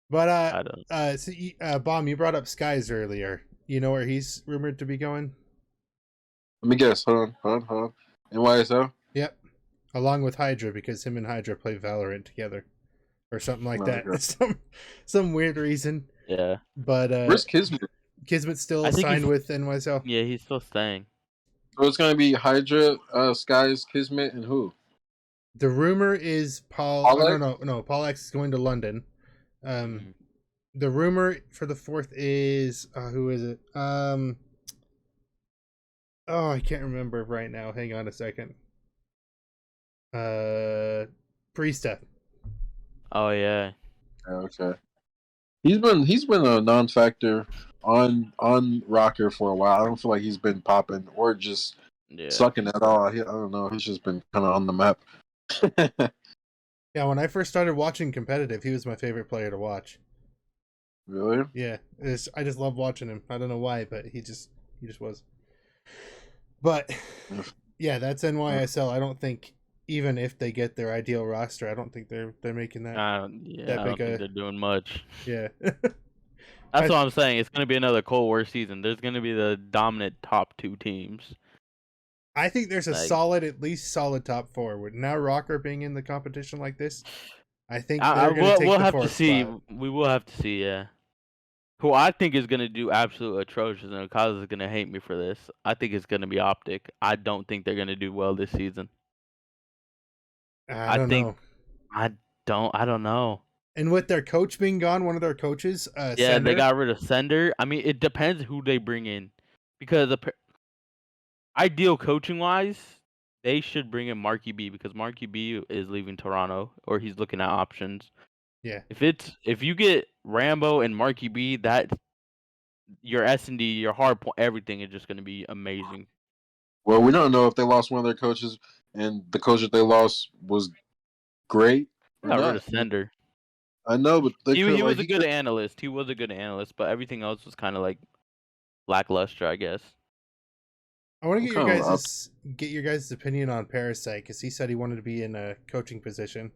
But I don't. so Bomb, you brought up Skies earlier. You know where he's rumored to be going? Let me guess. Hold on. NYSL? Yep. Along with Hydra, because him and Hydra play Valorant together. Or something like that. Okay. Some weird reason. Yeah. But Where's Kismet? Kismet's still I think signed he's- with NYSL. Yeah, he's still staying. So it's gonna be Hydra, Skies, Kismet, and who? The rumor is Paul. Paul Oh, X? no. Paul X is going to London. Mhm. The rumor for the 4th is who is it? Oh, I can't remember right now. Hang on a second. Priesta. Oh yeah. Okay. He's been a non-factor on Rocker for a while. I don't feel like he's been popping or just Yeah. sucking at all. I don't know. He's just been kind of on the map. Yeah, when I first started watching competitive, he was my favorite player to watch. Really? Yeah, I just love watching him. I don't know why, but he just was. But yeah, that's NYSL. I don't think even if they get their ideal roster, I don't think they're making that. I that don't big think a- they're doing much. Yeah. That's what I'm saying. It's gonna be another Cold War season. There's gonna be the dominant top 2 teams. I think there's a Like- at least solid top 4. With now Rocker being in the competition like this, I think they're going to take we'll the have to 4th see. spot. We will have to see. Yeah. Who I think is gonna do absolute atrocious, and Kaz is gonna hate me for this. I think it's gonna be Optic. I don't think they're gonna do well this season. I don't think- know. I don't know. And with their coach being gone, one of their coaches, Yeah, Sender, they got rid of Sender. I mean, it depends who they bring in, because ideal coaching wise, they should bring in Marky B, because Marky B is leaving Toronto, or he's looking at options. Yeah. If you get Rambo and Marky B, that your S&D, your hard point, everything is just going to be amazing. Well, we don't know if they lost one of their coaches, and the coach that they lost was great. or Got rid not. of Sender. I know, but they He could, was like, a good analyst. He was a good analyst, but everything else was kind of like lackluster, I guess. I want to get Okay, your guys' opinion on Parasite, because he said he wanted to be in a coaching position.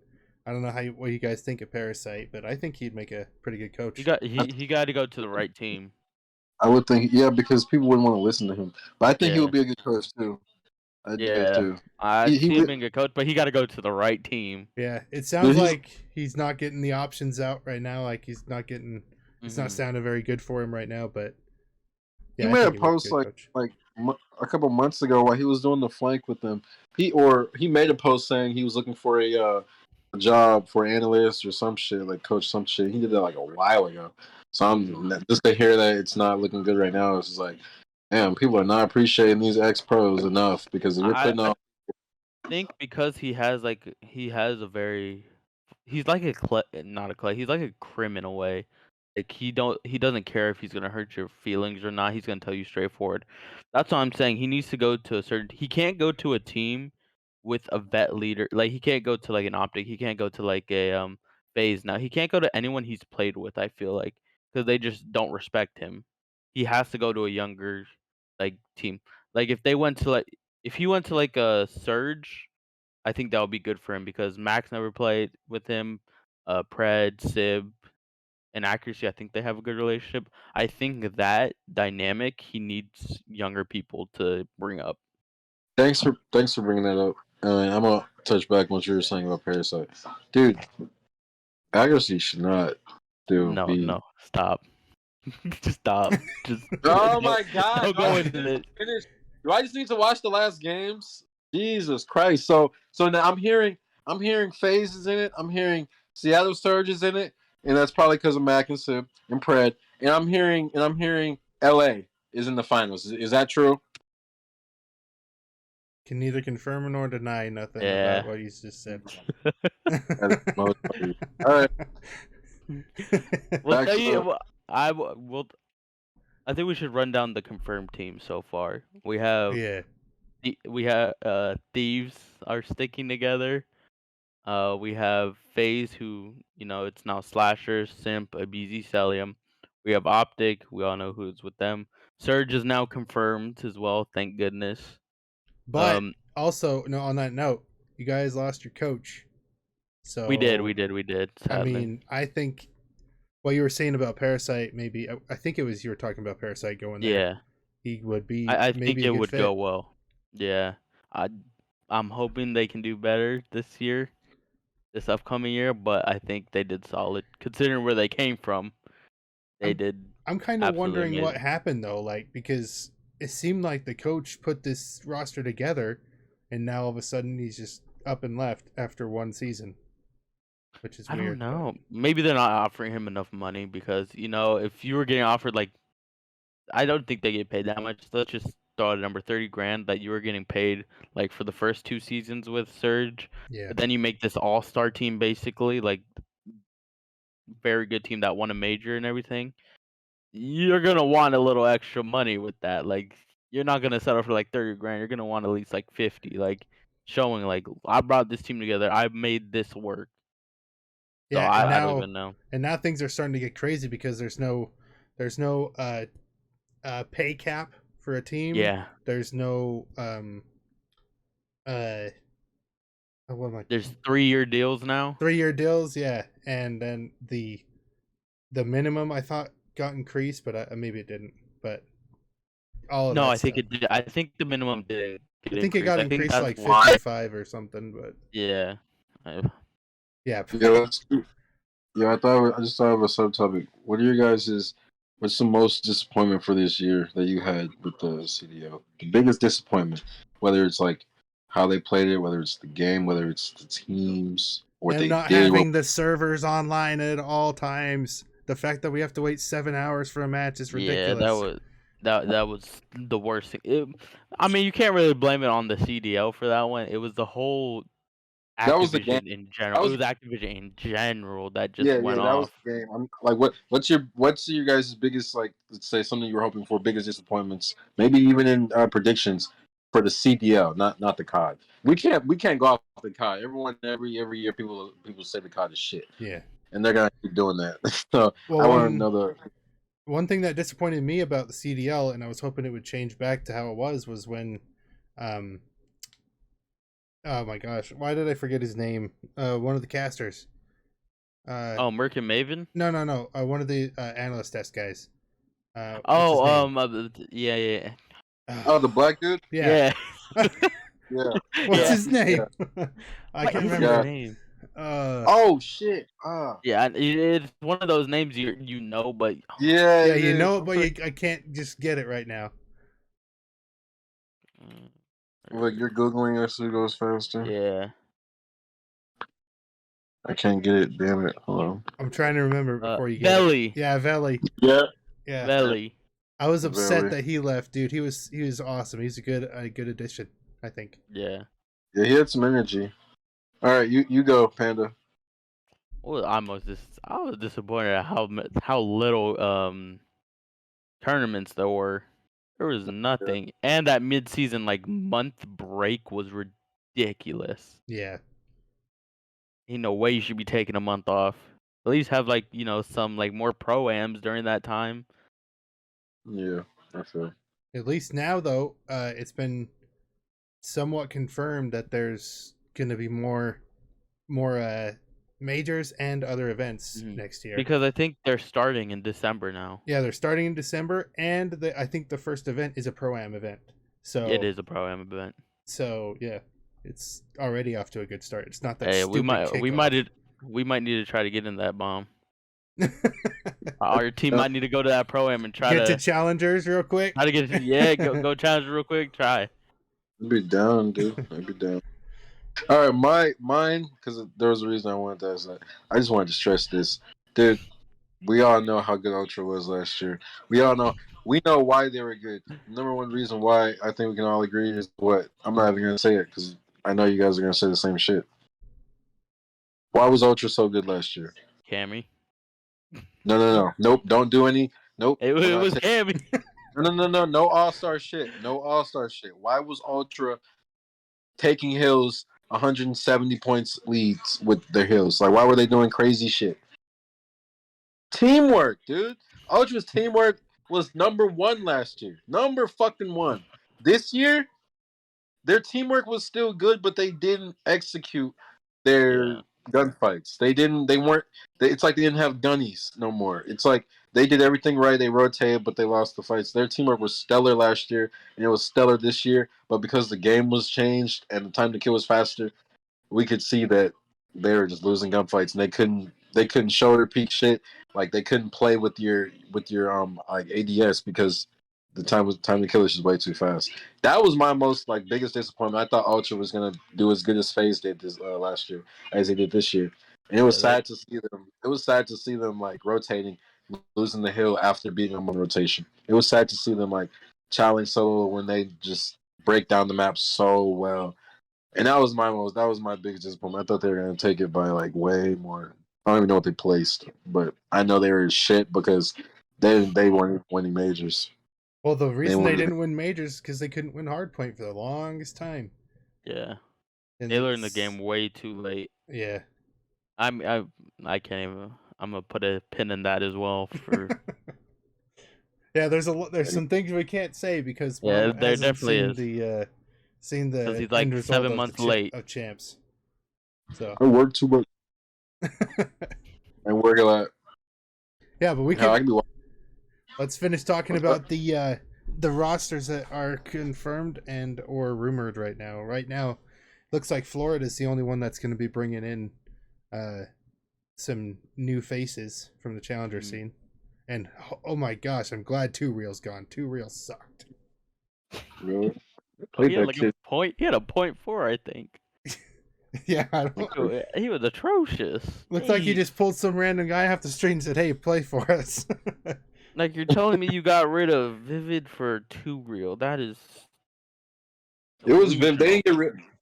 I don't know what you guys think of Parasite, but I think he'd make a pretty good coach. He got to go to the right team. I would think, yeah, because people wouldn't want to listen to him. But I think he Yeah. would be a good coach too. I do Yeah, too. I He see him would- being a coach, but he got to go to the right team. Yeah, it sounds he's- like he's not getting the options out right now. Like he's not getting. It's not Mhm. sounding very good for him right now. But He I made a think he'd make post good coach. a couple months ago while he was doing the flank with them. He made a post saying he was looking for a job for analyst or some shit, like coach some shit. He did that like a while ago. So I'm just to hear that it's not looking good right now. It's just like, damn, people are not appreciating these ex pros enough because we're putting I on. think because he has a very he's like not a clay. He's like a crim in a way. Like he doesn't care if he's gonna hurt your feelings or not. He's gonna tell you straightforward. That's what I'm saying. He needs to go to a certain. He can't go to a team with a vet leader. Like he can't go to like an optic. He can't go to like a phase. Now he can't go to anyone he's played with. I feel like because they just don't respect him. He has to go to a younger like team. Like if he went to like a Surge, I think that would be good for him because Max never played with him. Pred, Sib, and Accuracy, I think they have a good relationship. I think that dynamic he needs younger people to bring up. Thanks for bringing that up. I'm gonna touch back on what you were saying about Parasite, dude. Accuracy should not No, stop. Just stop. Just Oh don't- my god! don't go into it. Finish. Do I just need to watch the last games? Jesus Christ! So now I'm hearing phases in it. I'm hearing Seattle Surges in it, and that's probably because of Mac and Sib and Pred. And I'm hearing LA is in the finals. Is that true? Can neither confirm nor deny nothing Yeah. about what he's just said. All right. Well, Back to the- I think we should run down the confirmed team so far. We have Yeah. Thieves are sticking together. We have FaZe, who it's now Slasher, Simp, Abizi, Celium. We have Optic. We all know who's with them. Surge is now confirmed as well. Thank goodness. But also, no. On that note, you guys lost your coach. So we did. Sadly. I mean, I think what you were saying about Parasite, maybe I think it was you were talking about Parasite going there. yeah, He would be. I maybe think a it good would fit. go well. Yeah, I'm hoping they can do better this year, this upcoming year. But I think they did solid considering where they came from. They did. I'm kind of absolutely wondering what amazing. happened though, like because it seemed like the coach put this roster together, and now all of a sudden he's just up and left after one season, which is I weird. don't know. Maybe they're not offering him enough money because if you were getting offered like, I don't think they get paid that much. Let's just throw out a number, 30 grand that you were getting paid like for the first 2 seasons with Surge. Yeah, But then you make this all-star team basically, like very good team that won a major and everything. You're gonna want a little extra money with that. Like you're not gonna settle for like 30 grand. You're gonna want at least like 50. Like showing like I brought this team together. I made this work. So yeah. And I now, don't even know. and now things are starting to get crazy because there's no pay cap for a team. Yeah. There's no what am I? There's 3-year deals now. 3-year deals, yeah, and then the minimum I thought got increased, but maybe it didn't. But all of No, that I think stuff. it did. I think the minimum did. I think it got I think increased that's like why- 55 or something, but Yeah. yeah. Yeah, I just thought of a subtopic. What are your guys' what's the most disappointment for this year that you had with the CDL? The biggest disappointment, whether it's like how they played it, whether it's the game, whether it's the teams, what And they not did. having the servers online at all times. The fact that we have to wait 7 hours for a match is ridiculous. Yeah, that was the worst thing. I mean, you can't really blame it on the CDL for that one. It was the whole That was the Activision game. in general. That was- It was Activision in general that just Yeah, went that was off. the game. I'm like, what's your guys' biggest, like, let's say something you were hoping for, biggest disappointments, maybe even in predictions for the CDL, not the COD. We can't go off the COD. Every year people say the COD is shit, Yeah. and they're gonna keep doing that. So Well, I want to know the. One thing that disappointed me about the CDL, and I was hoping it would change back to how it was when, oh my gosh, why did I forget his name? One of the casters. Oh, Merc and Maven? No. One of the analyst test guys. What's his name? Yeah. Oh, the black dude. yeah. Yeah. Yeah. What's Yeah. his name? I What can't is his remember. name? Oh shit. Yeah, it's one of those names you know, but Yeah. Yeah, It you is. know it, but I can't just get it right now. Look, you're googling it so it goes faster. Yeah. I can't get it. Damn it. Hold on. I'm trying to remember before you get Belly. it. Yeah, Veli. Yeah. Yeah, Belly. I was upset Veli. that he left, dude. He was awesome. He's a good addition, I think. Yeah. Yeah, he had some energy. All right, you go, Panda. Well, I was disappointed at how little tournaments there were. There was nothing, and that mid-season like month break was ridiculous. Yeah. Ain't no way you should be taking a month off. At least have like some like more pro-ams during that time. Yeah, I feel. At least now, though, it's been somewhat confirmed that there's going to be more majors and other events next year. Because I think they're starting in December now. Yeah, they're starting in December, and I think the first event is a pro-am event. So It is a pro-am event. So yeah, it's already off to a good start. It's not that Hey, stupid we might need to try to get in that bomb. Our team might need to go to that pro-am and try get to challengers real quick. Try to get go challenge real quick. Try. I'd be down, dude. I'd be down. All right, mine, because there was a reason I wanted to ask that. I just wanted to stress this, dude. We all know how good Ultra was last year. We know why they were good. Number one reason why I think we can all agree is what I'm not even gonna say it because I know you guys are gonna say the same shit. Why was Ultra so good last year? Cammy. No. Nope. Don't do any. Nope. It was Cammy. No. No all-star shit. No all-star shit. Why was Ultra taking hills 170 points leads with their hills? Like, why were they doing crazy shit? Teamwork, dude. Ultra's teamwork was number one last year. Number fucking one. This year, their teamwork was still good, but they didn't execute their gunfights. It's like they didn't have gunnies no more. It's like they did everything right. They rotated, but they lost the fights. Their teamwork was stellar last year, and it was stellar this year. But because the game was changed and the time to kill was faster, we could see that they were just losing gunfights, and they couldn't shoulder peak shit. Like they couldn't play with your like ADS because the time to kill is just way too fast. That was my most like biggest disappointment. I thought Ultra was gonna do as good as FaZe did this last year as they did this year, and it was sad to see them. It was sad to see them like rotating, losing the hill after beating them on rotation. It was sad to see them like challenge solo when they just break down the map so well. And that was my biggest disappointment. I thought they were gonna take it by like way more. I don't even know what they placed, but I know they were shit because they weren't winning majors. Well, the reason they didn't win majors is because they couldn't win hardpoint for the longest time. Yeah, and they learned the game way too late. Yeah, I can't even. I'm gonna put a pin in that as well. For yeah, there's some things we can't say because there definitely is. Seen the he's like 7 months late of champs. So I work too much. I work a lot. Yeah, but let's finish talking about the rosters that are confirmed and or rumored right now. Right now, looks like Florida is the only one that's going to be bringing in some new faces from the challenger scene. And oh my gosh, I'm glad 2Real's gone. 2Real sucked. Really? He had like a point. He had a 0.4, I think. Yeah, I don't. He was atrocious. Looks like you just pulled some random guy off the street and said, "Hey, play for us." Like you're telling me you got rid of Vivid for 2Real? That is. It was Vivid. They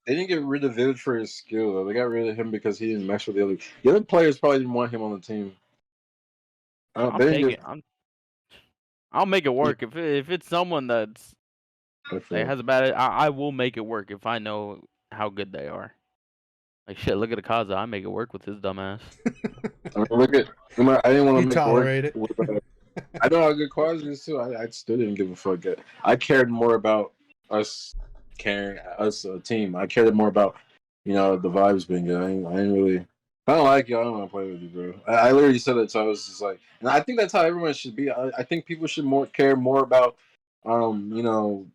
didn't get rid of Vivid for his skill though. They got rid of him because he didn't mesh with the other players. Probably didn't want him on the team. I'll make it work if it's someone that's like, has a bad. I will make it work if I know how good they are. Like shit, look at Akaza. I make it work with his dumbass. I mean, I didn't want to make tolerate it work. I know how good Quaz is too. I still didn't give a fuck. I cared more about us a team. I cared more about the vibes being good. I didn't really I don't like you. I don't want to play with you, bro. I literally said it, so I was just like, and I think that's how everyone should be. I think people should care more about, you know,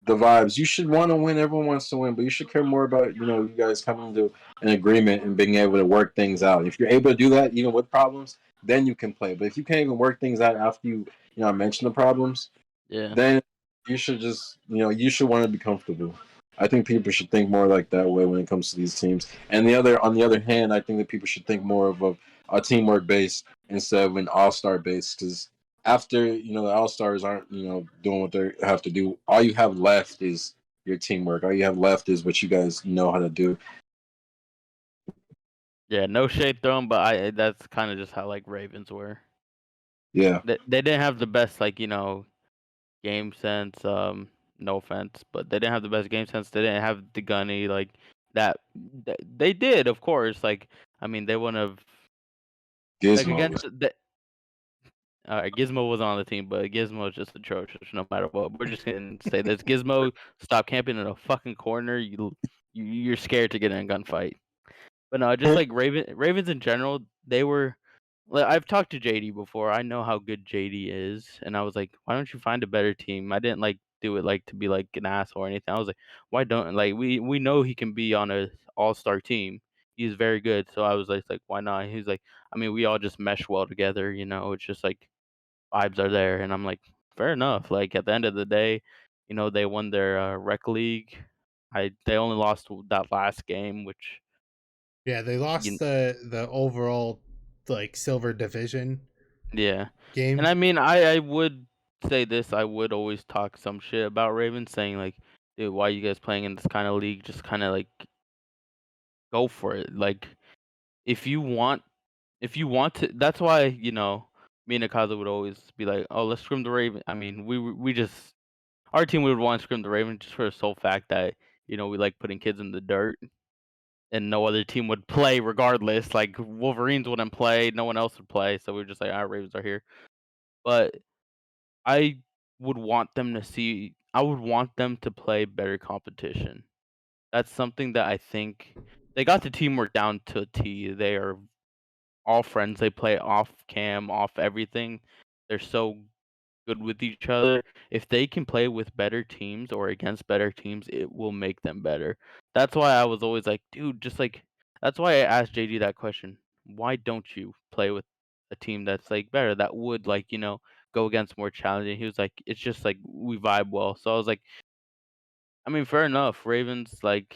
the vibes. You should want to win. Everyone wants to win, but you should care more about, you guys coming to an agreement and being able to work things out. If you're able to do that, even with problems, then you can play. But if you can't even work things out after mention the problems, Yeah. then you should just, you should want to be comfortable. I think people should think more like that way when it comes to these teams. And on the other hand, I think that people should think more of a teamwork base instead of an all-star base. Because after the all-stars aren't doing what they have to do, all you have left is your teamwork. All you have left is what you guys know how to do. Yeah, no shade thrown, but that's kind of just how like Ravens were. Yeah. They didn't have the best game sense. No offense, but they didn't have the best game sense. They didn't have the gunny like that. They did, of course. Like I mean, they wouldn't have like Gizmo against was. the. Gizmo was on the team, but Gizmo is just atrocious no matter what. We're just gonna say this: Gizmo, stop camping in a fucking corner. You're scared to get in a gunfight. But no, just like Ravens in general, they were. Like, I've talked to JD before. I know how good JD is, and I was like, why don't you find a better team? I didn't like do it like to be like an ass or anything. I was like, why don't like we know he can be on a all-star team. He's very good. So I was like why not? He's like, I mean, we all just mesh well together. It's just like vibes are there, and I'm like, fair enough. Like at the end of the day, they won their rec league. They only lost that last game, which Yeah, they lost you, the overall like silver division yeah. game. And I mean, I would say this. I would always talk some shit about Ravens, saying like, dude, why you guys playing in this kind of league? Just kind of like go for it. Like if you want, to. That's why me and Akaza would always be like, oh, let's scrim the Raven. I mean, we just our team would want to scrim the Raven just for the sole fact that we like putting kids in the dirt. And no other team would play regardless. Like Wolverines wouldn't play, no one else would play. So we were just like, our Ravens are here. But I would want them to see. I would want them to play better competition. That's something that I think they got the teamwork down to a T. They are all friends. They play off cam, off everything. They're so good with each other. If they can play with better teams or against better teams, it will make them better. That's why I was always like, dude, just like that's why I asked JD that question. Why don't you play with a team that's like better that would go against more challenging? He was like, it's just like we vibe well. So I was like, I mean, fair enough. Ravens, like,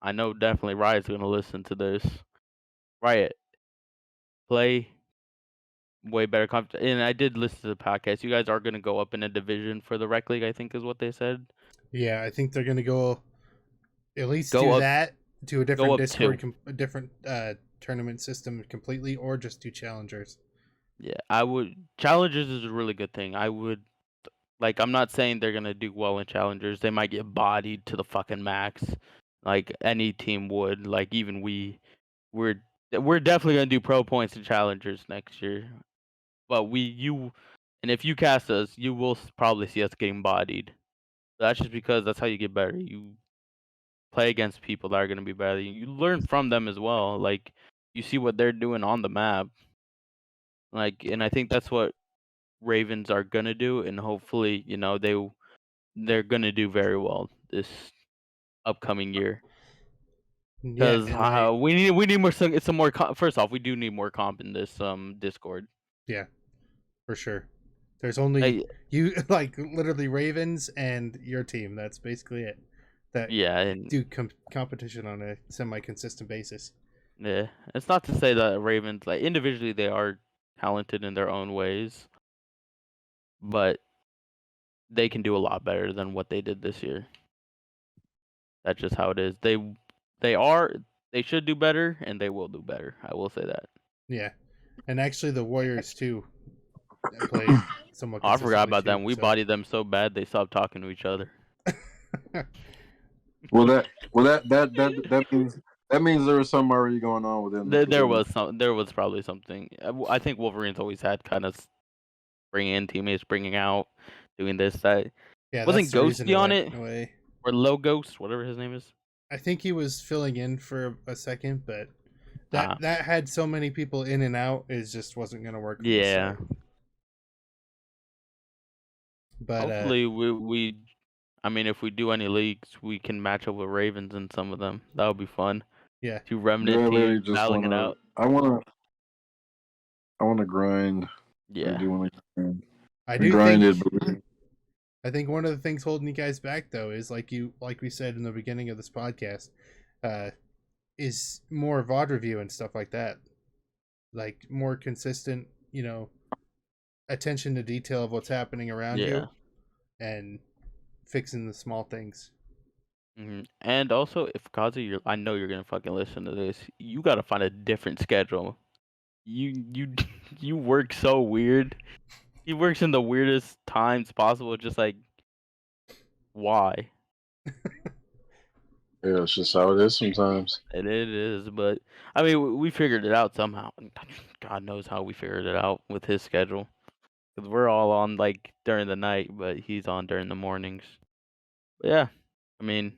I know definitely Riot's gonna listen to this. Riot, play way better and I did listen to the podcast. You guys are gonna go up in a division for the rec league, I think is what they said. Yeah, I think they're gonna go at least Go do up, that to a go different up Discord, two. a different tournament system completely, or just do challengers. Yeah, I would. Challengers is a really good thing. I would like. I'm not saying they're gonna do well in challengers. They might get bodied to the fucking max, like any team would. Like even we're we're definitely gonna do pro points in challengers next year. But and if you cast us, you will probably see us getting bodied. That's just because that's how you get better. You play against people that are gonna be better. You learn from them as well. Like you see what they're doing on the map. Like, and I think that's what Ravens are gonna do, and hopefully, they're gonna do very well this upcoming year. Yeah, Because and we need more some more. First off, we do need more comp in this Discord. yeah, for sure. There's only I, you, like literally Ravens and your team. That's basically it. That yeah, and do competition on a semi-consistent basis. yeah, it's not to say that Ravens like individually they are talented in their own ways, but they can do a lot better than what they did this year. That's just how it is. They should do better, and they will do better. I will say that. Yeah, and actually the Warriors too play somewhat. Oh, I forgot consistently about them. too, We so. bodied them so bad they stopped talking to each other. Well, that means there was something already going on within. There was probably something. I think Wolverines always had kind of bringing in teammates, bringing out, doing this that. Yeah, Wasn't that's the reason Ghosty on it away. or Low Ghost, whatever his name is? I think he was filling in for a second, but That had so many people in and out, it just wasn't gonna work. From the Yeah. start. But Hopefully we I mean, if we do any leagues, we can match up with Ravens in some of them. That would be fun. yeah, Two Yeah, remnant I literally teams just battling it wanna. out. I wanna grind. I Yeah. do want to grind. I We do grinded, think. but I think one of the things holding you guys back, though, is like we said in the beginning of this podcast, is more VOD review and stuff like that. Like more consistent, attention to detail of what's happening around Yeah. you, and fixing the small things. And also, if Kazi, I know you're gonna fucking listen to this. You gotta find a different schedule. You you work so weird. He works in the weirdest times possible. Just like, why? yeah, it's just how it is sometimes. And it is, but I mean, we figured it out somehow. God knows how we figured it out with his schedule. Because we're all on like during the night, but he's on during the mornings. But yeah, I mean,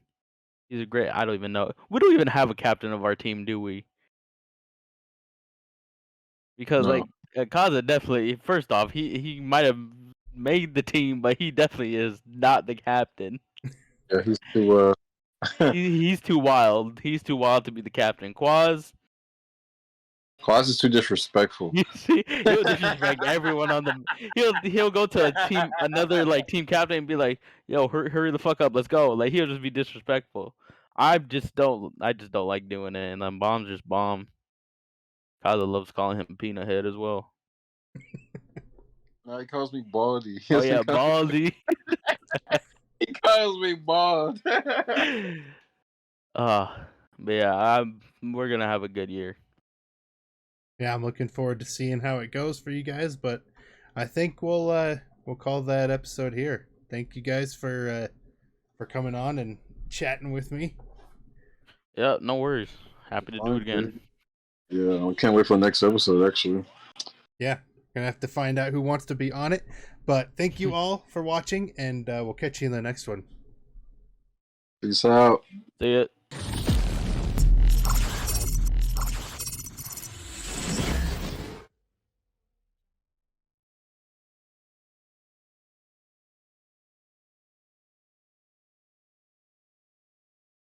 he's a great. I don't even know. We don't even have a captain of our team, do we? Because No, like Kaza definitely. First off, he might have made the team, but he definitely is not the captain. yeah, he's too. He's too wild. He's too wild to be the captain. Quaz, Class is too disrespectful. you see, he'll disrespect everyone on the. He'll go to another like team captain and be like, "Yo, hurry the fuck up, let's go." Like he'll just be disrespectful. I just don't like doing it, and then bombs just bomb. Kyla loves calling him Peanut Head as well. No, he calls me Baldy. Oh yeah, Baldy. He calls me Bald. But yeah, we're gonna have a good year. Yeah, I'm looking forward to seeing how it goes for you guys. But I think we'll call that episode here. Thank you guys for coming on and chatting with me. Yeah, no worries. Happy to do it again. Yeah, I can't wait for the next episode. Actually, Yeah, gonna have to find out who wants to be on it. But thank you all for watching, and we'll catch you in the next one. peace out. See it.